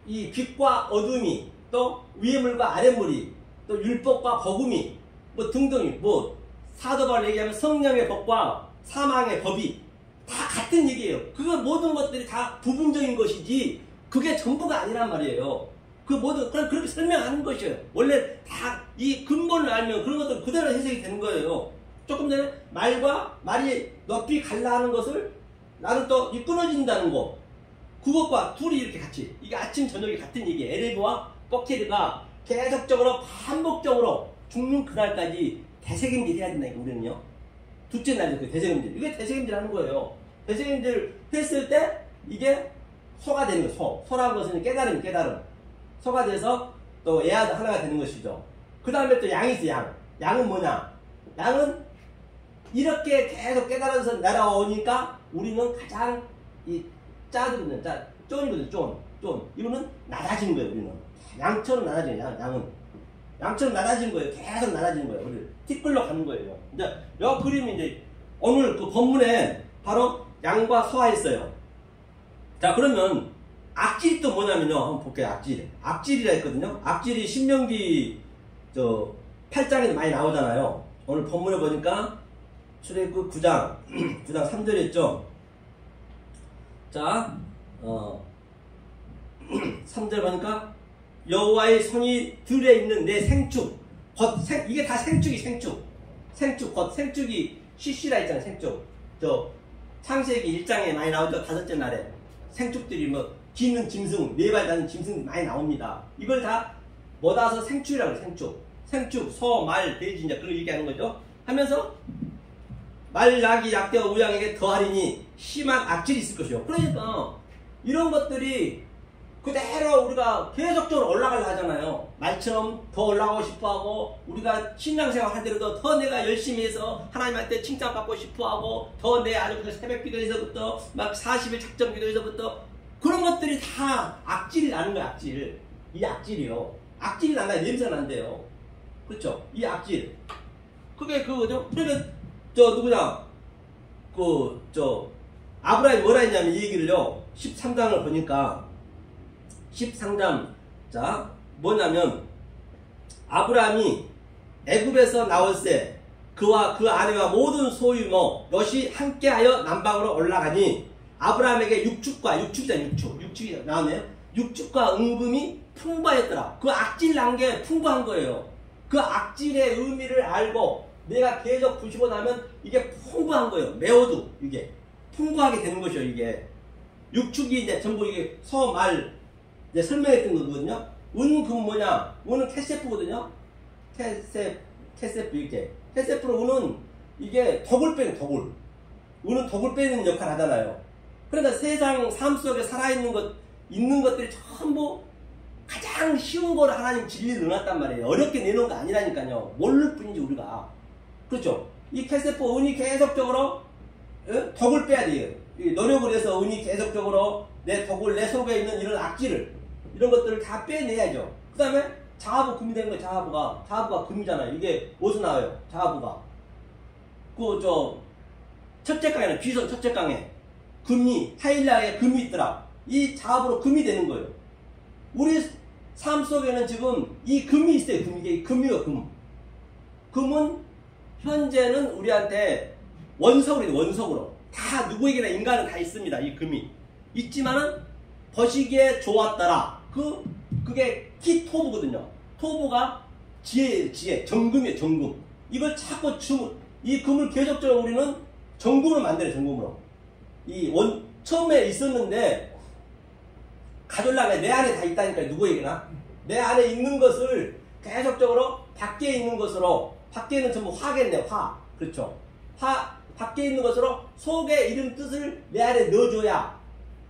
이 빛과 어둠이, 또 위의 물과 아래 물이, 또 율법과 복음이, 뭐 등등이, 뭐 사도 바울 얘기하면 성령의 법과 사망의 법이 다 같은 얘기예요. 그거 모든 것들이 다 부분적인 것이지 그게 전부가 아니란 말이에요. 그 모든 그렇게 설명하는 것이에요. 원래 다 이 근본을 알면 그런 것들 그대로 해석이 되는 거예요. 조금 전에 말이 높이 갈라하는 것을 나는 또 이 끊어진다는 거, 그것과 둘이 이렇게 같이, 이게 아침 저녁이 같은 얘기예요. 에레브와 뻐케르가 계속적으로 반복적으로 죽는 그날까지 대책임질 해야 된다. 우리는요. 둘째 날이 그 대책임질. 이게 대책임질 하는 거예요. 대책임질 했을 때 이게 소가 되는 거예요. 소라는 것은 깨달음. 소가 돼서 또 애아도 하나가 되는 것이죠. 그 다음에 또 양이 있어요. 양은 뭐냐? 양은 이렇게 계속 깨달아서 날아오니까 우리는 가장 이 쫀이거든요. 쫀. 이거는 낮아지는 거예요. 우리는 양처럼 낮아지는 양은 양처럼 낮아지는 거예요. 계속 낮아지는 거예요. 우리 티끌로 가는 거예요. 이제 이 그림이 이제 오늘 그 본문에 바로 양과 소가 있어요. 자, 그러면 악질이 또 뭐냐면요. 한번 볼게요. 악질이라 했거든요. 악질이 신명기 8장에도 많이 나오잖아요. 오늘 본문에 보니까 출애굽 9장 3절에 있죠. 자, 3절 보니까 여호와의 손이 들에 있는 내 생축 이게 다 생축 곧 생축이 쉬쉬라 했잖아요. 생축. 창세기 1장에 많이 나오죠. 다섯째 날에 생축들이 뭐 기는 짐승, 네 발 다는 짐승 많이 나옵니다. 이걸 다 모아서 생축이라고 해요. 생축, 소, 말, 돼지 이제 그런 얘기하는 거죠. 하면서 말, 나귀, 약대와 우양에게 더하리니 심한 악질이 있을 것이요. 그러니까 이런 것들이 그대로 우리가 계속적으로 올라가려 하잖아요. 말처럼 더 올라가고 싶어하고, 우리가 신앙생활 하더라도 더 내가 열심히 해서 하나님한테 칭찬받고 싶어하고, 더 내 아주 새벽 기도에서부터 막 40일 작정 기도에서부터 그런 것들이 다 악질이 나는 거야. 이 악질이요. 악질이 난다. 냄새가 난대요. 그렇죠? 이 악질. 그게 그거죠. 그러면 누구냐? 아브라함이 뭐라 했냐면 이 얘기를요. 13장을 보니까 13장 자 뭐냐면 아브라함이 애굽에서 나올새 그와 그 아내와 모든 소유모 롯이 함께하여 남방으로 올라가니 아브라함에게 육축이 나왔네요. 육축과 은금이 풍부하였더라. 그 악질 난 게 풍부한 거예요. 그 악질의 의미를 알고 내가 계속 부시고 나면 이게 풍부한 거예요. 매워도 이게 풍부하게 되는 것이요. 이게 육축이 이제 전부 이게 소, 말 이제 설명했던 거거든요. 은금 뭐냐? 은은 캐세프거든요. 캐세프 이렇게. 캐세프로 은은 이게 덕을 빼는 덕을. 은은 덕을 빼는 역할을 하잖아요. 그러니까 세상 삶 속에 살아있는 있는 것들이 전부 가장 쉬운 거를 하나님 진리를 넣어놨단 말이에요. 어렵게 내놓은 거 아니라니까요. 모를 뿐이지 우리가. 그렇죠? 이 캐세포 은이 계속적으로 덕을 빼야 돼요. 노력을 해서 은이 계속적으로 내 덕을, 내 속에 있는 이런 악질을, 이런 것들을 다 빼내야죠. 그 다음에 자하부 금이 되는 거예요. 자하부가 금이잖아요. 이게 어디서 나와요? 자하부가 첫째 강에는 귀선 첫째 강에 금이 하일락에 금이 있더라. 이 자하부로 금이 되는 거예요. 우리 삶 속에는 지금 이 금이 있어요. 이게 금이요, 금. 금은 현재는 우리한테 원석으로 다 누구에게나 인간은 다 있습니다. 이 금이 있지만은 버시기에 좋았더라. 그게 기토부거든요. 토부가 지혜예요. 지혜. 정금이에요. 정금. 이걸 자꾸 이 금을 계속적으로 우리는 정금으로 만들어요. 정금으로. 처음에 있었는데 가져올라면 내 안에 다 있다니까요. 누구에게나. 내 안에 있는 것을 계속적으로 밖에 있는 것으로, 밖에는 전부 화겠네요. 화. 그렇죠. 밖에 있는 것으로 속에 이름 뜻을 내 안에 넣어줘야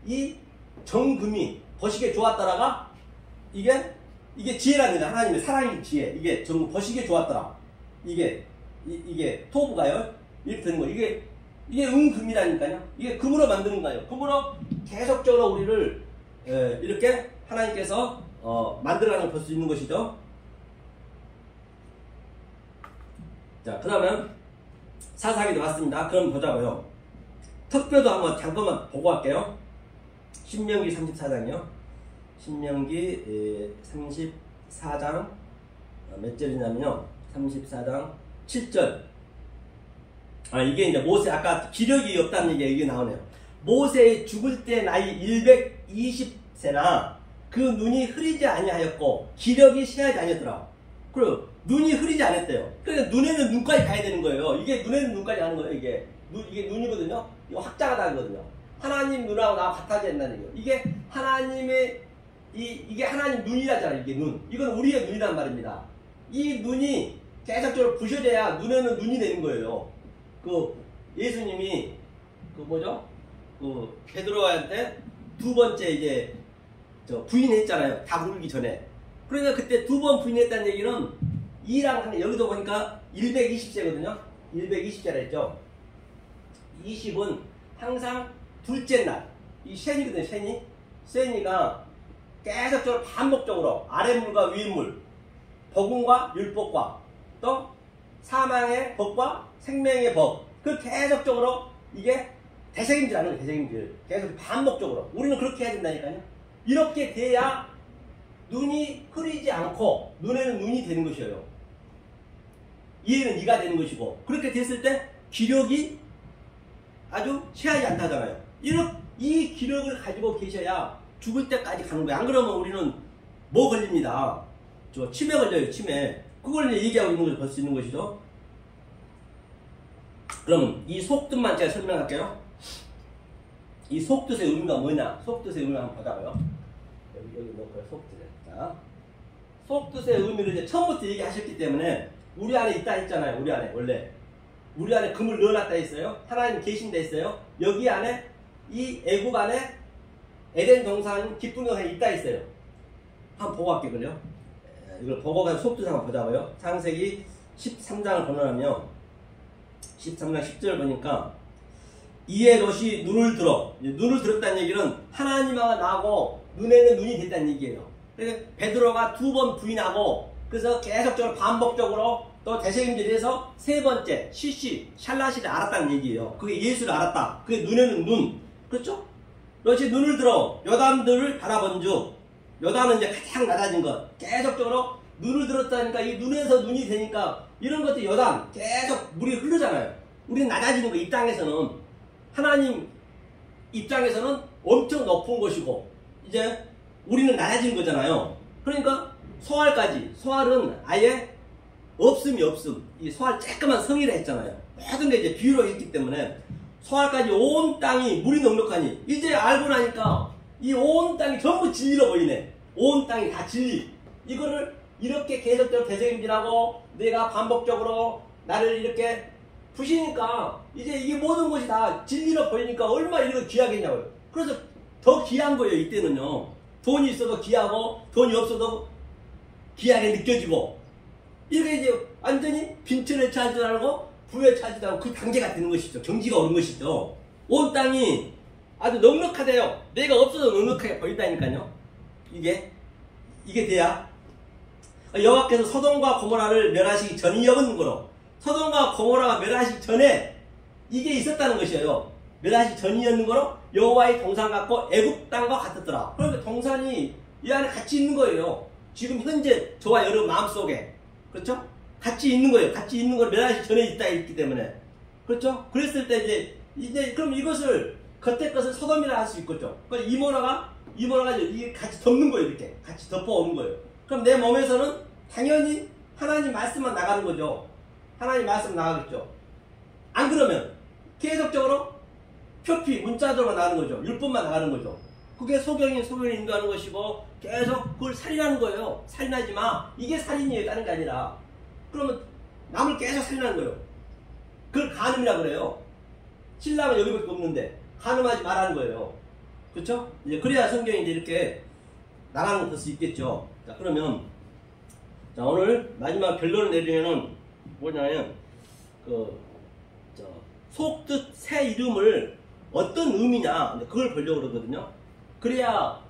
이 정금이 버시기에 좋았더라가 이게 지혜랍니다. 하나님의 사랑의 지혜. 이게 전부 버시기에 좋았더라. 이게 토부가요. 이렇게 되는 거예요. 이게 은금이라니까요. 이게 금으로 만드는 거예요. 금으로 계속적으로 우리를 이렇게 하나님께서 만들어가는 걸 볼 수 있는 것이죠. 자, 그러면 사사기도 왔습니다. 그럼 보자고요. 특별도 한번 잠깐만 보고 갈게요. 신명기 34장이요. 신명기 34장 몇 절이냐면요. 34장 7절. 이게 이제 모세, 아까 기력이 없다는 얘기가 이게 나오네요. 모세의 죽을 때 나이 120세나 그 눈이 흐리지 아니하였고 기력이 쇠하지 아니었더라. 그리고 눈이 흐리지 않았대요. 그러니까 눈에는 눈까지 가야 되는 거예요. 이게 눈에는 눈까지 가는 거예요. 이게 눈이거든요. 이거 확자가 다르거든요. 하나님 눈하고 나하고 같아져야 된다는 얘기예요. 이게 하나님의 이게 하나님 눈이라잖아요. 이게 눈. 이건 우리의 눈이란 말입니다. 이 눈이 계속적으로 부셔져야 눈에는 눈이 되는 거예요. 예수님이 베드로한테 두 번째 이제 부인했잖아요. 다 물기 전에. 그러니까 그때 두 번 부인했다는 얘기는 여기도 보니까 120세거든요. 120세라 했죠. 20은 항상 둘째 날. 이 쉔이거든요. 쉔이가 계속적으로 반복적으로 아랫물과 윗물, 복음과 율법과 또 사망의 법과 생명의 법. 계속적으로 이게 대책임질. 계속 반복적으로. 우리는 그렇게 해야 된다니까요. 이렇게 돼야 눈이 흐리지 않고 눈에는 눈이 되는 것이에요. 이에는 이가 되는 것이고, 그렇게 됐을 때 기력이 아주 쇠하지 않다잖아요. 이 기력을 가지고 계셔야 죽을 때까지 가는 거예요. 안 그러면 우리는 뭐 걸립니다. 치매 걸려요. 치매. 그걸 얘기하고 있는 걸 볼 수 있는 것이죠. 그럼 이 속뜻만 제가 설명할게요. 이 속뜻의 의미가 뭐냐? 속뜻의 의미를 한번 보자고요. 여기 놓고요. 속뜻에. 자, 속뜻의 의미를 이제 처음부터 얘기하셨기 때문에 우리 안에 있다 했잖아요. 우리 안에 원래 우리 안에 금을 넣어놨다 했어요. 하나님 계신다 했어요. 여기 안에 이 애국 안에 에덴 동산 기쁨 동산이 있다 했어요. 한번 보고 갈게요. 그래요. 이걸 보고 가서 속뜻 한번 보자고요. 창세기 13장을 보면 13장 10절 보니까 이에 롯이 눈을 들었다는 얘기는 하나님하고 나하고 눈에는 눈이 됐다는 얘기예요. 그래서 베드로가 두 번 부인하고 그래서 계속적으로 반복적으로 또 대책임질해서 세 번째 샬라시를 알았다는 얘기예요. 그게 예수를 알았다. 그게 눈에는 눈. 그렇죠? 롯이 눈을 들어 여단들을 바라본즉, 여단은 이제 가장 낮아진 것. 계속적으로 눈을 들었다니까 이 눈에서 눈이 되니까 이런 것도 여단 계속 물이 흐르잖아요. 우리는 낮아지는 거. 이 땅에서는 하나님 입장에서는 엄청 높은 것이고 이제 우리는 낮아지는 거잖아요. 그러니까 소알은 아예 없음이 없음. 이 소알 쬐끄만 성이라 했잖아요. 모든 게 이제 비유로 했기 때문에 소알까지 온 땅이 물이 넉넉하니 이제 알고 나니까 이 온 땅이 전부 진리로 보이네. 온 땅이 다 진리. 이거를 이렇게 계속적으로 대책임질하고 내가 반복적으로 나를 이렇게 부시니까 이제 이게 모든 것이 다 진리로 보이니까 얼마나 이거 귀하겠냐고요. 그래서 더 귀한 거예요. 이때는요. 돈이 있어도 귀하고 돈이 없어도 귀하게 느껴지고 이게 이제 완전히 빈천에 차지 않고 부에 차지 않고 그 단계가 되는 것이죠. 경지가 오른 것이죠. 온 땅이 아주 넉넉하대요. 내가 없어도 넉넉하게 보인다니까요. 이게 돼야 여호와께서 소돔과 고모라를 멸하시기 전이었는 거로 소돔과 고모라가 멸하시기 전에 이게 있었다는 것이에요. 멸하시기 전이었는 거로 여호와의 동산 같고 애굽 땅과 같았더라. 그러니까 동산이 이 안에 같이 있는 거예요. 지금 현재 저와 여러분 마음속에 그렇죠? 같이 있는 거예요. 같이 있는 걸 멸하시기 전에 있기 때문에 그렇죠? 그랬을 때 이제 그럼 이것을 겉에 것을 소돔이라 할 수 있겠죠. 그러니까 이모라가 이게 같이 덮는 거예요. 이렇게 같이 덮어오는 거예요. 그럼 내 몸에서는 당연히 하나님 말씀만 나가는 거죠. 하나님 말씀 나가겠죠. 안 그러면 계속적으로 표피 문자적으로 나가는 거죠. 율법만 나가는 거죠. 그게 소경이 인도하는 것이고 계속 그걸 살인하는 거예요. 살인하지 마. 이게 살인이에요. 다른 게 아니라. 그러면 남을 계속 살인하는 거예요. 그걸 간음이라 그래요. 신랑은 여기밖에 없는데 간음하지 말라는 거예요. 그렇죠? 이제 그래야 성경이 이제 이렇게 나가는 것일 수 있겠죠. 자, 그러면 자, 오늘 마지막 결론을 내리면은 뭐냐면 속뜻 새 이름을 어떤 의미냐 그걸 보려고 그러거든요. 그래야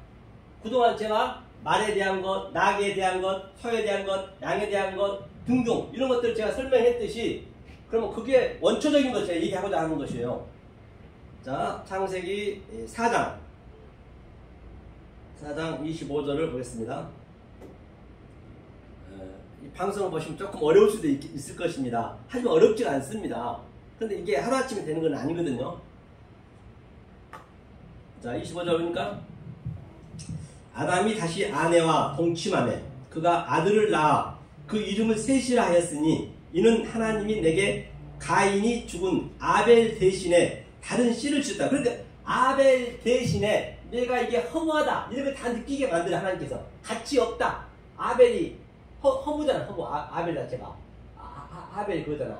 그동안 제가 말에 대한 것, 낙에 대한 것, 소에 대한 것, 양에 대한 것 등등 이런 것들을 제가 설명했듯이 그러면 그게 원초적인 것 제가 얘기하고자 하는 것이에요. 자, 창세기 4장 25절을 보겠습니다. 이 방송을 보시면 조금 어려울 수도 있을 것입니다. 하지만 어렵지가 않습니다. 그런데 이게 하루아침에 되는 건 아니거든요. 자, 25절 보니까 아담이 다시 아내와 동침하매 그가 아들을 낳아 그 이름을 셋이라 하였으니 이는 하나님이 내게 가인이 죽은 아벨 대신에 다른 씨를 주셨다. 그러니까 아벨 대신에 내가 이게 허무하다 이런 걸 다 느끼게 만드는 하나님께서 가치 없다. 아벨이 허무잖아. 허무. 아벨 자체가 아벨이 그거잖아.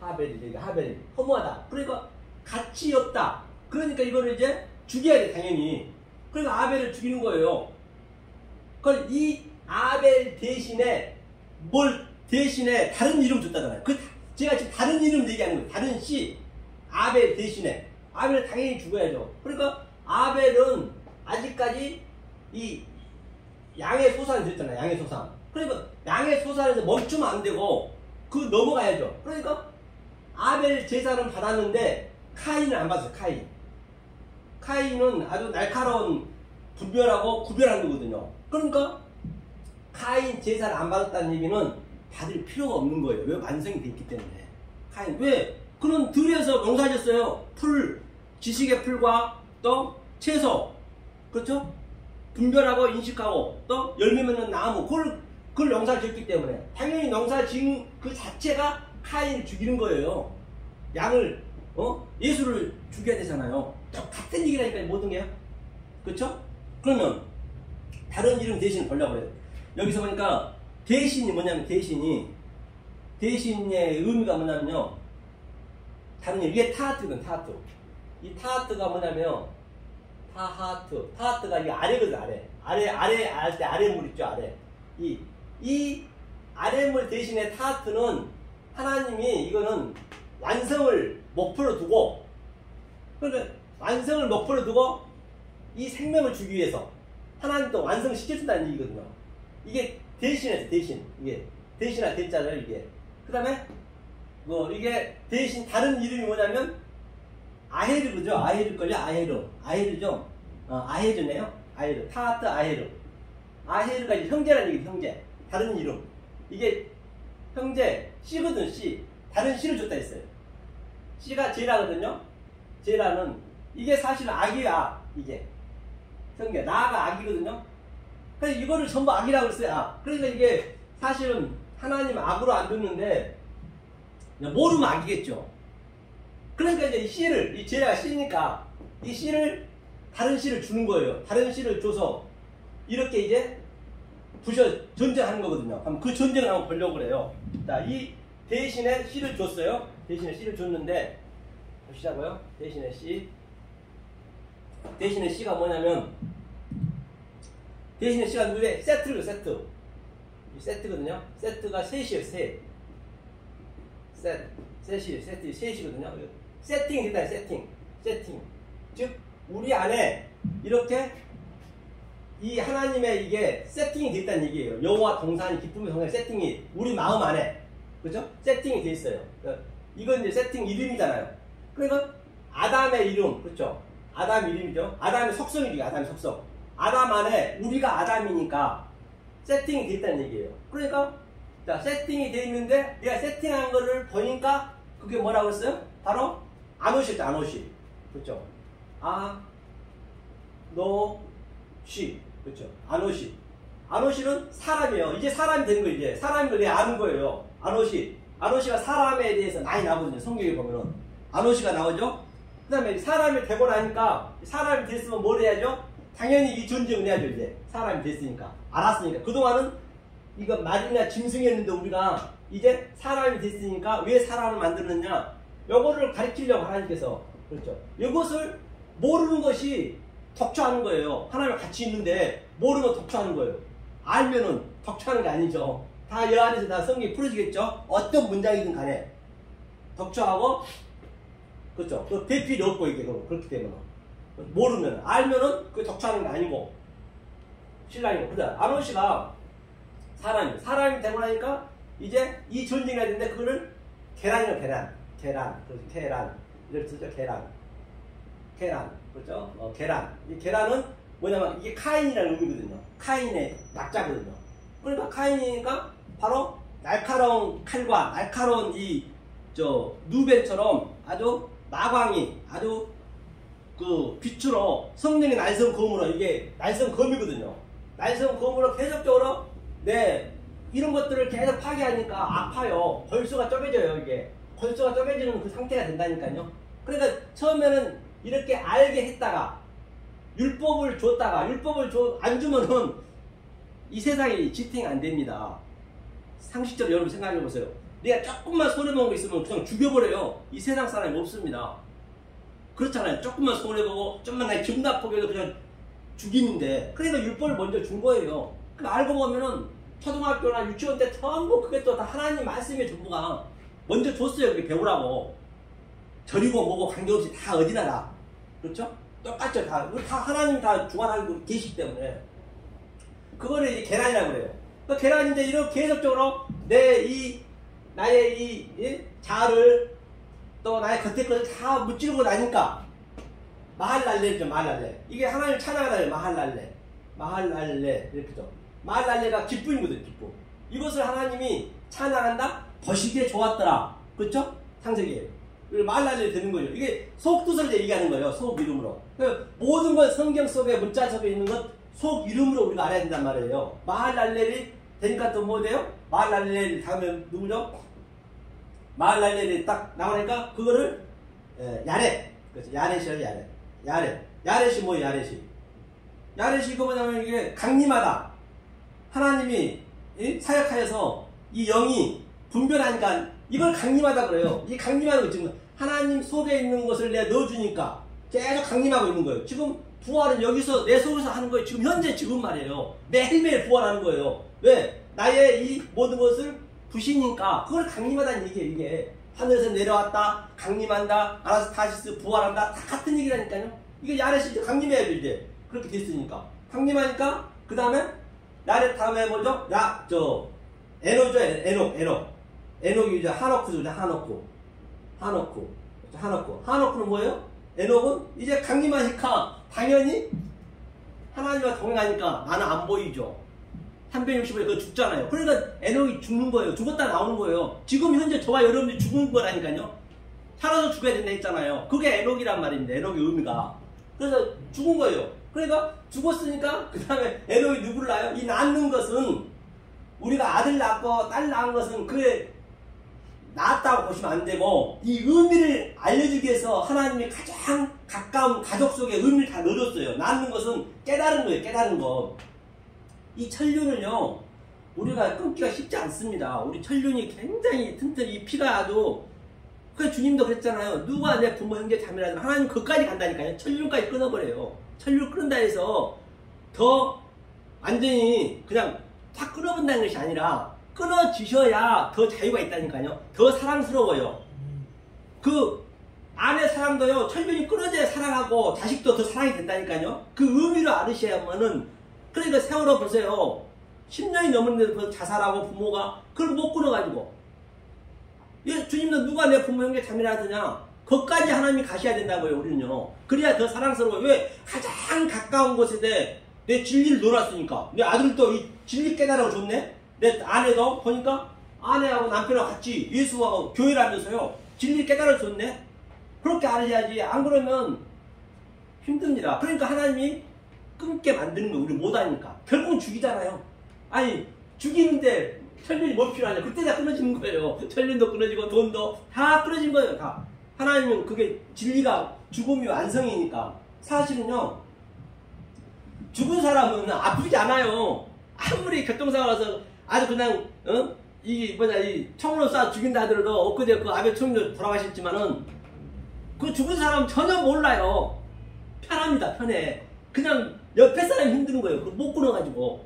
하벨이 허무하다. 그러니까 가치 없다. 그러니까 이거를 이제 죽여야 돼 당연히. 그러니까 아벨을 죽이는 거예요. 그걸 이 아벨 대신에 대신에 다른 이름 줬다잖아요. 제가 지금 다른 이름 얘기하는 거예요. 다른 씨 아벨 대신에 아벨은 당연히 죽어야죠. 그러니까 아벨은 아직까지 이 양의 소산이 됐잖아요. 양의 소산. 그러니까 양의 소산에서 멈추면 안 되고 넘어가야죠. 그러니까 아벨 제사는 받았는데 카인은 안 받았어요. 카인은 아주 날카로운 분별하고 구별하는 거거든요. 그러니까 카인 제사를 안 받았다는 얘기는 받을 필요가 없는 거예요. 왜? 완성이 됐기 때문에. 카인 왜? 그런 들에서 농사졌어요. 지식의 풀과 또 채소, 그렇죠? 분별하고 인식하고 또 열매 맺는 나무, 그걸 농사를 짓기 때문에 당연히 농사 지은 그 자체가 카인을 죽이는 거예요. 양을 예수를 죽여야 되잖아요. 같은 얘기라니까 모든 게요. 그렇죠? 그러면 다른 이름 대신 보려고 해요. 여기서 보니까 대신이 뭐냐면 대신의 의미가 뭐냐면요. 다른 이게 타하트거든. 타하트. 이 타하트가 뭐냐면 타하트가 이게 아래거든. 아래 할 때 아래물 있죠. 아래. 이 아래물 대신에 타하트는 하나님이 이거는 완성을 목표로 두고 그러니까 완성을 목표로 두고 이 생명을 주기 위해서 하나님도 완성을 시켜준다는 얘기거든요. 이게 대신에서 이게 대신할 대자잖아요. 이게 그 다음에 이게 대신 다른 이름이 뭐냐면 아헤르 그죠? 아헤르걸요? 아헤르죠? 아헤르네요. 아헤르 타하트 아헤르가 이제 형제라는 얘기죠. 형제 다른 이름 이게 형제 씨거든. 씨 다른 씨를 줬다 했어요. 씨가 제라거든요. 제라는 이게 사실 악이야. 이게 형제 나가 악이거든요. 그래서 이거를 전부 악이라고 했어요. 그러니까 이게 사실은 하나님 악으로 안 줬는데 모르면 악이겠죠. 그러니까 이제 이 씨를 이 제라가 씨니까 이 씨를 다른 씨를 주는 거예요. 다른 씨를 줘서 이렇게 이제 전쟁하는 거거든요. 그럼 그 전쟁을 한번 보려고 그래요. 자, 이 대신에 C를 줬어요. 대신에 C를 줬는데 보시자고요. 대신에 C. 대신에 C가 뭐냐면 대신에 C가 누구래? 세트를 세트. 이 세트거든요. 세트가 셋이에요. 셋. 셋이 세트 셋이거든요. 세팅이 됐다. 세팅. 즉 우리 안에 이렇게 이 하나님의 이게 세팅이 됐다는 얘기예요. 여호와 동산이 기쁨의 성에 세팅이 우리 마음 안에 그죠? 세팅이 돼 있어요. 이건 이제 세팅 이름이잖아요. 그러니까 아담의 이름 그렇죠? 아담 이름이죠. 아담의 속성이죠. 아담의 속성. 아담 안에 우리가 아담이니까 세팅이 돼 있다는 얘기예요. 그러니까 자 세팅이 돼 있는데 내가 세팅한 거를 보니까 그게 뭐라고 했어요? 바로 아노시죠. 아노시 그렇죠? 아노시 그렇죠? 아노시는 사람이에요. 이제 사람이 된 거예요. 이제 사람인 걸 내가 아는 거예요. 아노시가 사람에 대해서 많이 나오거든요. 성경에 보면은 아노시가 나오죠. 그 다음에 사람이 되고 나니까 사람이 됐으면 뭘 해야죠? 당연히 이 존중을 해야죠. 이제 사람이 됐으니까 알았으니까 그동안은 이거 말이나 짐승이었는데 우리가 이제 사람이 됐으니까 왜 사람을 만들었냐? 요거를 가르치려고 하나님께서 그렇죠. 이것을 모르는 것이 덕초하는 거예요. 하나님과 같이 있는데 모르면 덕초하는 거예요. 알면은 덕초하는 게 아니죠. 다 여 안에서 다 성경이 풀어지겠죠. 어떤 문장이든 간에 덕초하고 그렇죠. 그 대필이 없고 이게 그렇기 때문에 모르면 알면은 그 덕초하는 게 아니고 신랑이고 그다음 아노시가 사람이 되고 나니까 이제 이 전쟁이 해야 되는데 그거를 계란이요 계란 그래서 계란 이렇게 쓰죠. 계란 그렇죠. 계란 이 계란은 뭐냐면 이게 카인이라는 의미거든요. 카인의 약자거든요. 그러니까 카인이니까 바로 날카로운 칼과 날카로운 이 누벤처럼 아주 마광이 아주 그 빛으로 성령의 날성검으로 이게 날성검이거든요. 날성검으로 계속적으로 이런 것들을 계속 파괴하니까 아파요. 골수가 쪼개져요. 이게 골수가 쪼개지는 그 상태가 된다니까요. 그러니까 처음에는 이렇게 알게 했다가 율법을 안 주면은 이 세상이 지탱이 안 됩니다. 상식적으로 여러분 생각해 보세요. 내가 조금만 손해본 거 있으면 그냥 죽여버려요. 이 세상 사람이 없습니다. 그렇잖아요. 조금만 손해보고 좀만 날 기분 나쁘게 해도 그냥 죽이는데 그러니까 율법을 먼저 준 거예요. 알고 보면은 초등학교나 유치원 때 전부 그게 또 다 하나님 말씀의 전부가 먼저 줬어요. 그렇게 배우라고. 절이고 뭐고 관계없이 다 어디나 다. 그렇죠? 똑같죠. 다 하나님 다 주관하고 계시기 때문에. 그거를 이제 계란이라고 그래요. 그 계란인데 이렇게 계속적으로 나의 이 자아를 또 나의 겉에 것을 다 무찌르고 나니까 마할랄레죠. 마할랄레. 이게 하나님 찬양하다 마할랄레 이렇게죠. 마할랄레가 기쁨이거든요. 기쁨. 이것을 하나님이 찬양한다. 거시기에 좋았더라. 그렇죠? 창세기에. 마할랄레 되는 거죠. 이게 속뜻을 얘기하는 거예요. 속 이름으로. 모든 것 성경 속에 문자 속에 있는 것 속 이름으로 우리가 알아야 된단 말이에요. 마할랄렐이 되니까 또 뭐 돼요? 마할랄렐 다음에 누구죠? 마할랄렐이 딱 나오니까 그거를 야렛. 그렇죠. 야렛이요. 야렛이 뭐예요? 야렛이 이거 뭐냐면 이게 강림하다. 하나님이 사역하여서 이 영이 분별하니까 이걸 강림하다 그래요. 이 강림하는 거 지금 하나님 속에 있는 것을 내가 넣어주니까 계속 강림하고 있는 거예요. 지금 부활은 여기서 내 속에서 하는 거예요. 지금 현재 지금 말이에요. 매일매일 부활하는 거예요. 왜? 나의 이 모든 것을 부시니까 그걸 강림하다는 얘기예요. 이게 하늘에서 내려왔다 강림한다 아나스타시스 부활한다 다 같은 얘기라니까요. 이게 야렛이 강림해야죠. 이제 그렇게 됐으니까 강림하니까 그 다음에 야렛 다음에 뭐죠? 에노죠. 에녹이 이제 하노크죠. 하노크는 뭐예요? 에녹은 이제 강림하니까 당연히 하나님과 동행하니까 나는 안 보이죠. 360에 그거 죽잖아요. 그러니까 에녹이 죽는 거예요. 죽었다 나오는 거예요. 지금 현재 저와 여러분이 죽은 거라니까요. 살아서 죽어야 된다 했잖아요. 그게 에녹이란 말입니다. 에녹의 의미가. 그래서 죽은 거예요. 그러니까 죽었으니까 그 다음에 에녹이 누구를 낳아요? 이 낳는 것은 우리가 아들 낳고 딸 낳은 것은 그게 낳았다고 보시면 안 되고 이 의미를 알려주기 위해서 하나님이 가장 가까운 가족 속에 의미를 다 넣어줬어요. 낳는 것은 깨달은 거예요. 깨달은 거. 이 천륜을요 우리가 끊기가 쉽지 않습니다. 우리 천륜이 굉장히 튼튼히 피가 아주 그 주님도 그랬잖아요. 누가 내 부모 형제 자매라든 하나님 그까지 간다니까요. 천륜까지 끊어버려요. 천륜 끊는다 해서 더 완전히 그냥 탁 끊어본다는 것이 아니라 끊어지셔야 더 자유가 있다니까요. 더 사랑스러워요. 그 아내 사랑도요, 천륜이 끊어져야 사랑하고 자식도 더 사랑이 된다니까요. 그 의미를 알으셔야만은. 그러니까 세월호 보세요. 10년이 넘었는데도 벌써 자살하고 부모가 그걸 못 끊어가지고. 주님도 누가 내 부모 형제 자매라 하더냐. 거기까지 하나님이 가셔야 된다고요, 우리는요. 그래야 더 사랑스러워요. 왜? 가장 가까운 곳에 내 진리를 놓았으니까. 내 아들도 이 진리 깨달아 줬네? 내 아내도 보니까 아내하고 남편하고 같이 예수하고 교회를 하면서요. 진리 깨달아 줬네? 그렇게 알아야지. 안 그러면 힘듭니다. 그러니까 하나님이 끊게 만드는 거 우리 못하니까. 결국은 죽이잖아요. 아니, 죽이는데 천륜이 뭐 필요하냐. 그때 다 끊어지는 거예요. 천륜도 끊어지고 돈도 다 끊어진 거예요. 다. 하나님은 그게 진리가 죽음이 완성이니까. 사실은요. 죽은 사람은 아프지 않아요. 아무리 교통사고 나서 아주 그냥 이 총으로 쏴 죽인다 하더라도 엊그제 그 아베 총리도 돌아가셨지만은 그 죽은 사람 전혀 몰라요. 편합니다. 편해. 그냥 옆에 사람이 힘든 거예요. 그걸 못 끊어가지고.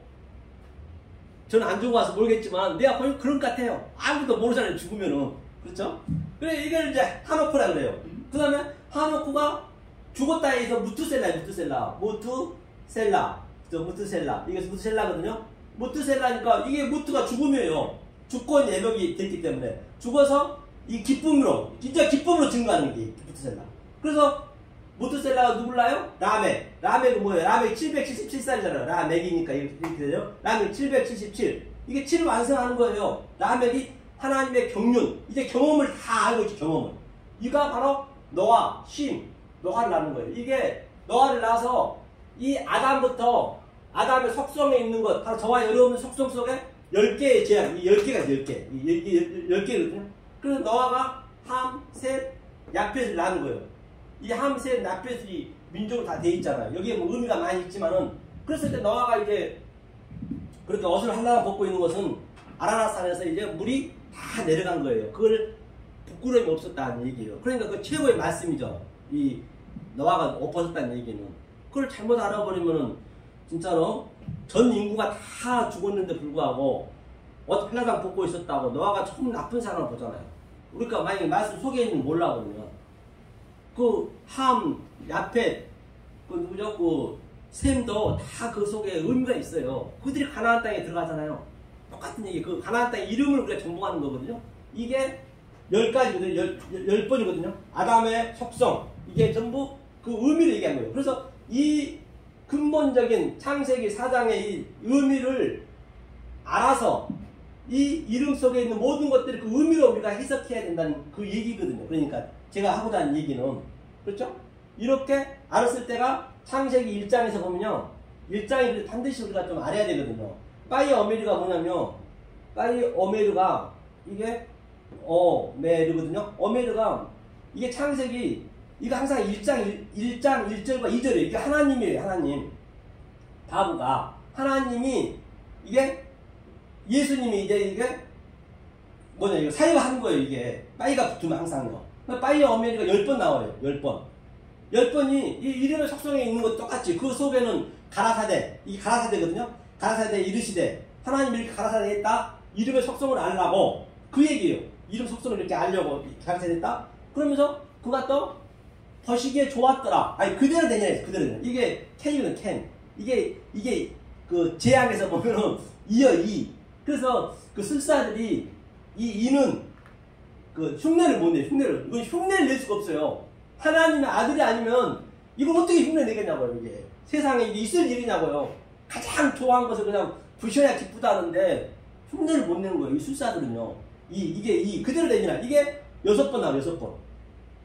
저는 안 죽어 와서 모르겠지만 내가 보니 그런 것 같아요. 아무도 모르잖아요. 죽으면은. 그렇죠? 그래 이걸 이제 하노크라 그래요. 그 다음에 하노크가 죽었다 해서 무투셀라. 그죠? 무투셀라. 이게 무투셀라거든요. 무투셀라니까 이게 무투가 죽음이에요. 죽고 예명이 됐기 때문에. 죽어서 이 기쁨으로, 진짜 기쁨으로 증거하는 게 무투셀라. 그래서 무투셀라가 누굴라요? 라멕. 라멕은 뭐예요? 라멕 777살이잖아요. 라멕이니까 이렇게 되죠? 라멕 777. 이게 7을 완성하는 거예요. 라멕이 하나님의 경륜. 이제 경험을 다 알고 있죠, 경험을. 이가 바로 노아, 심. 노아를 낳는 거예요. 이게 노아를 낳아서 이 아담부터 아담의 속성에 있는 것, 바로 저와 여러분의 속성 속에 10개의 제약, 이 10개가 10개. 10개거든요. 그래서 노아가 함, 셋, 야펫을 낳은 거예요. 이 함, 셋, 야펫이 민족으로 다 돼 있잖아요. 여기에 뭐 의미가 많이 있지만은, 그랬을 때 노아가 이제 그렇게 옷을 하나 벗고 있는 것은 아라라산에서 이제 물이 다 내려간 거예요. 그걸 부끄러움이 없었다는 얘기예요. 그러니까 그 최고의 말씀이죠. 이 노아가 옷 벗었다는 얘기는. 그걸 잘못 알아버리면은 진짜로 전 인구가 다 죽었는데 불구하고 옷 하나당 벗고 있었다고 노아가 참 나쁜 사람을 보잖아요. 우리가 만약에 말씀 속에 있는 몰라거든요. 그 함, 야펫, 그 누구죠? 그 셈도 다 그 속에 의미가 있어요. 그들이 가나안 땅에 들어가잖아요. 똑같은 얘기. 그 가나안 땅의 이름을 우리가 정복하는 거거든요. 이게 10가지거든요. 10번이거든요. 아담의 속성. 이게 전부 그 의미를 얘기하는 거예요. 그래서 이 근본적인 창세기 4장의 이 의미를 알아서 이 이름 속에 있는 모든 것들을 그 의미로 우리가 해석해야 된다는 그 얘기거든요. 그러니까 제가 하고자 하는 얘기는, 그렇죠? 이렇게 알았을 때가 창세기 1장에서 보면요. 1장이 반드시 우리가 좀 알아야 되거든요. 빠이 어메르가 뭐냐면, 빠이 어메르가 이게 어메르거든요. 어메르가 이게 창세기, 이거 항상 1장 1절과 2절이에요. 이게 하나님이에요. 하나님. 바보가 하나님이 이게 예수님이 이게 뭐냐, 이거 사유하는 거예요. 이게 빠이가 붙으면 항상요. 빠이 어메리가 10번 나와요. 10번. 10번이 이 이름의 속성에 있는 것 똑같지. 그 속에는 가라사대, 이게 가라사대거든요. 가라사대 이르시되 하나님이 이렇게 가라사대 했다. 이름의 속성을 알라고 그 얘기예요. 이름 속성을 이렇게 알려고 가라사대 했다. 그러면서 그가 또 버시기에 좋았더라. 아니 그대로 되냐, 그대로 되냐. 이게 캔이거든, 캔. 이게 그 재앙에서 보면은 이어 이. 그래서 그 술사들이 이는 그 흉내를 못 내. 흉내를. 이건 흉내를 낼 수가 없어요. 하나님의 아들이 아니면 이걸 어떻게 흉내 내겠냐고요. 이게 세상에 이게 있을 일이냐고요. 가장 좋아한 것을 그냥 부셔야 기쁘다는데 흉내를 못 내는 거예요. 이 술사들은요. 이게 그대로 되냐. 이게 6번 나와요. 6번.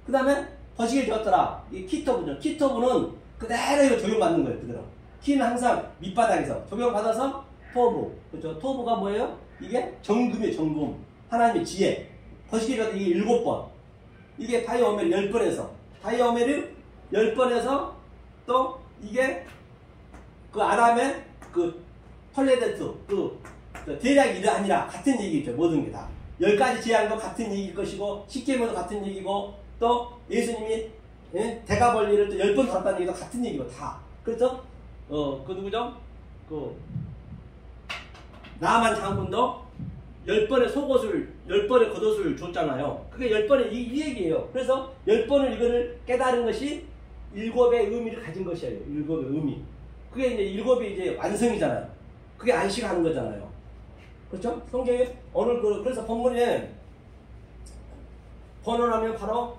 그 다음에 버시기에 좋았더라. 이게 키터브죠. 키터브는 그대로 이거 적용받는 거예요. 그대로. 키는 항상 밑바닥에서 적용받아서 토브. 그렇죠. 토브가 뭐예요? 이게 정금이에요. 정금. 하나님의 지혜. 버시기가 이게 7번. 이게 다이오메르 10번에서. 다이오메르 10번에서 또 이게 그 아담의 그 펄레데트. 그 대략 이러하니라 같은 얘기죠. 모든 게 다. 10가지 제안도 같은 얘기일 것이고 10계명도 같은 얘기고 또 예수님이 대가 벌리를 또 10번 들었다는 얘기도 같은 얘기고 다. 그렇죠? 그 누구죠? 그 나만 장군도 10번의 속옷을 10번의 겉옷을 줬잖아요. 그게 10번의 이 얘기예요. 그래서 10번을 이거를 깨달은 것이 7의 의미를 가진 것이에요. 7의 의미. 그게 이제 7이 이제 완성이잖아요. 그게 안식하는 거잖아요. 그렇죠? 성경에 오늘 그래서 본문에 번원하면 바로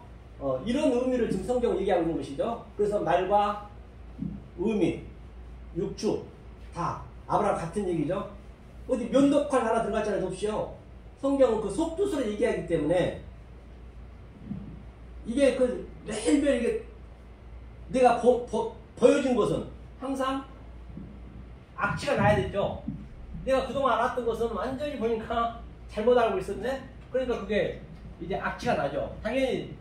이런 의미를 지금 성경은 얘기하고 있는 것이죠. 그래서 말과 의미, 육축 다 아브라함 같은 얘기죠. 어디 면도칼 하나 들어갔잖아요. 봅시오. 성경은 그 속뜻으로 얘기하기 때문에 이게 그 매일매일 이게 내가 보여준 것은 항상 악취가 나야 되죠. 내가 그동안 알았던 것은 완전히 보니까 잘못 알고 있었네. 그러니까 그게 이제 악취가 나죠. 당연히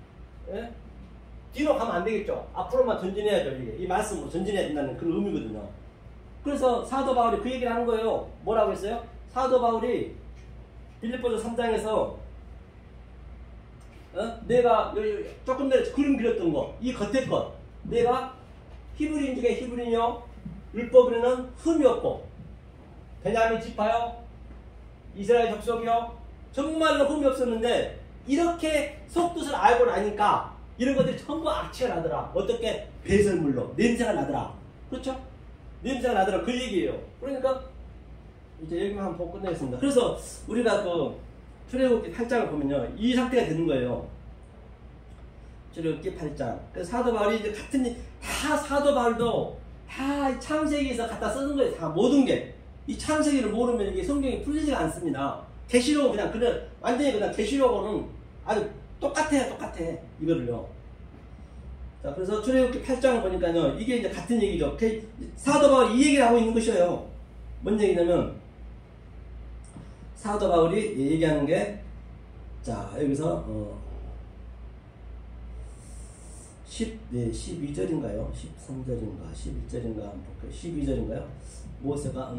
뒤로 가면 안 되겠죠. 앞으로만 전진해야죠. 이게 이 말씀으로 전진해야 된다는 그런 의미거든요. 그래서 사도 바울이 그 얘기를 하는 거예요. 뭐라고 했어요? 사도 바울이 빌립보서 3장에서 내가 조금 전에 그림 그렸던 거, 이 겉에 것, 내가 히브리인 중에 히브리인이요, 율법으로는 흠이 없고, 베냐민 지파요, 이스라엘 족속이요, 정말로 흠이 없었는데 이렇게 속뜻을 알고 나니까 이런 것들이 전부 악취가 나더라. 어떻게? 배설물로 냄새가 나더라. 그렇죠? 냄새가 나더라. 그 얘기예요. 그러니까 이제 여기만 한번 보고 끝내겠습니다. 그래서 우리가 그 출애굽기 8장을 보면요, 이 상태가 되는 거예요. 출애굽기 8장. 그래서 사도 바울이 이제 다 사도 바울도 다 창세기에서 갖다 쓰는 거예요. 다 모든 게. 이 창세기를 모르면 이게 성경이 풀리지가 않습니다. 계시록은 그냥 완전히 그냥 계시록은 아주 똑같아 이거를요. 자, 그래서 출애굽기 8장을 보니까요, 이게 이제 같은 얘기죠. 사도 바울이 이 얘기를 하고 있는 것이에요. 뭔 얘기냐면 사도 바울이 얘기하는 게, 자, 여기서 12절인가요? 13절인가? 11절인가? 한번 볼까요? 12절인가요? 모세가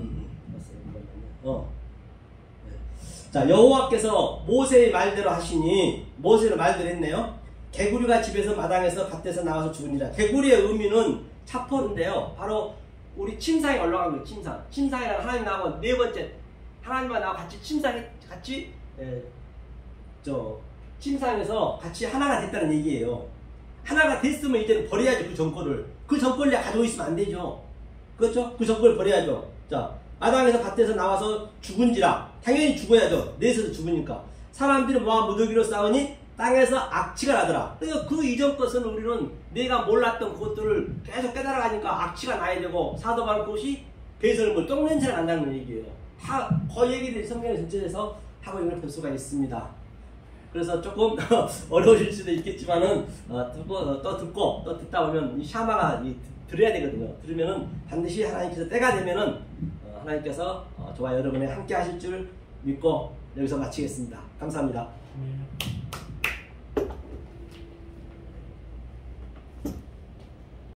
자, 여호와께서 모세의 말대로 하시니, 모세의 말대로 했네요. 개구리가 집에서 마당에서 밭에서 나와서 죽으니라. 개구리의 의미는 차포인데요. 바로 우리 침상에 올라간 거예요. 침상이랑 하나님 나하고 네 번째 하나님과 나하고 같이 침상에서 같이 하나가 됐다는 얘기예요. 하나가 됐으면 이제는 버려야죠. 그 정권을. 그 정권을 가지고 있으면 안 되죠. 그렇죠? 그 정권을 버려야죠. 자, 마당에서 밭에서 나와서 죽은지라. 당연히 죽어야죠. 넷에서 죽으니까. 사람들이 모아 무더기로 싸우니 땅에서 악취가 나더라. 그러니까 그 이전 것은 우리는 내가 몰랐던 그것들을 계속 깨달아가니까 악취가 나야 되고, 사도 바울 그것이 배설물, 똥냄새가 난다는 얘기예요. 다 그 얘기를 성경에 전체에서 하고 있는 걸 볼 수가 있습니다. 그래서 조금 어려우실 수도 있겠지만은 듣고 듣다 보면 이 샤마가 들어야 되거든요. 들으면은 반드시 하나님께서 때가 되면은 하나님께서 저와 여러분이 함께 하실 줄 믿고 여기서 마치겠습니다. 감사합니다.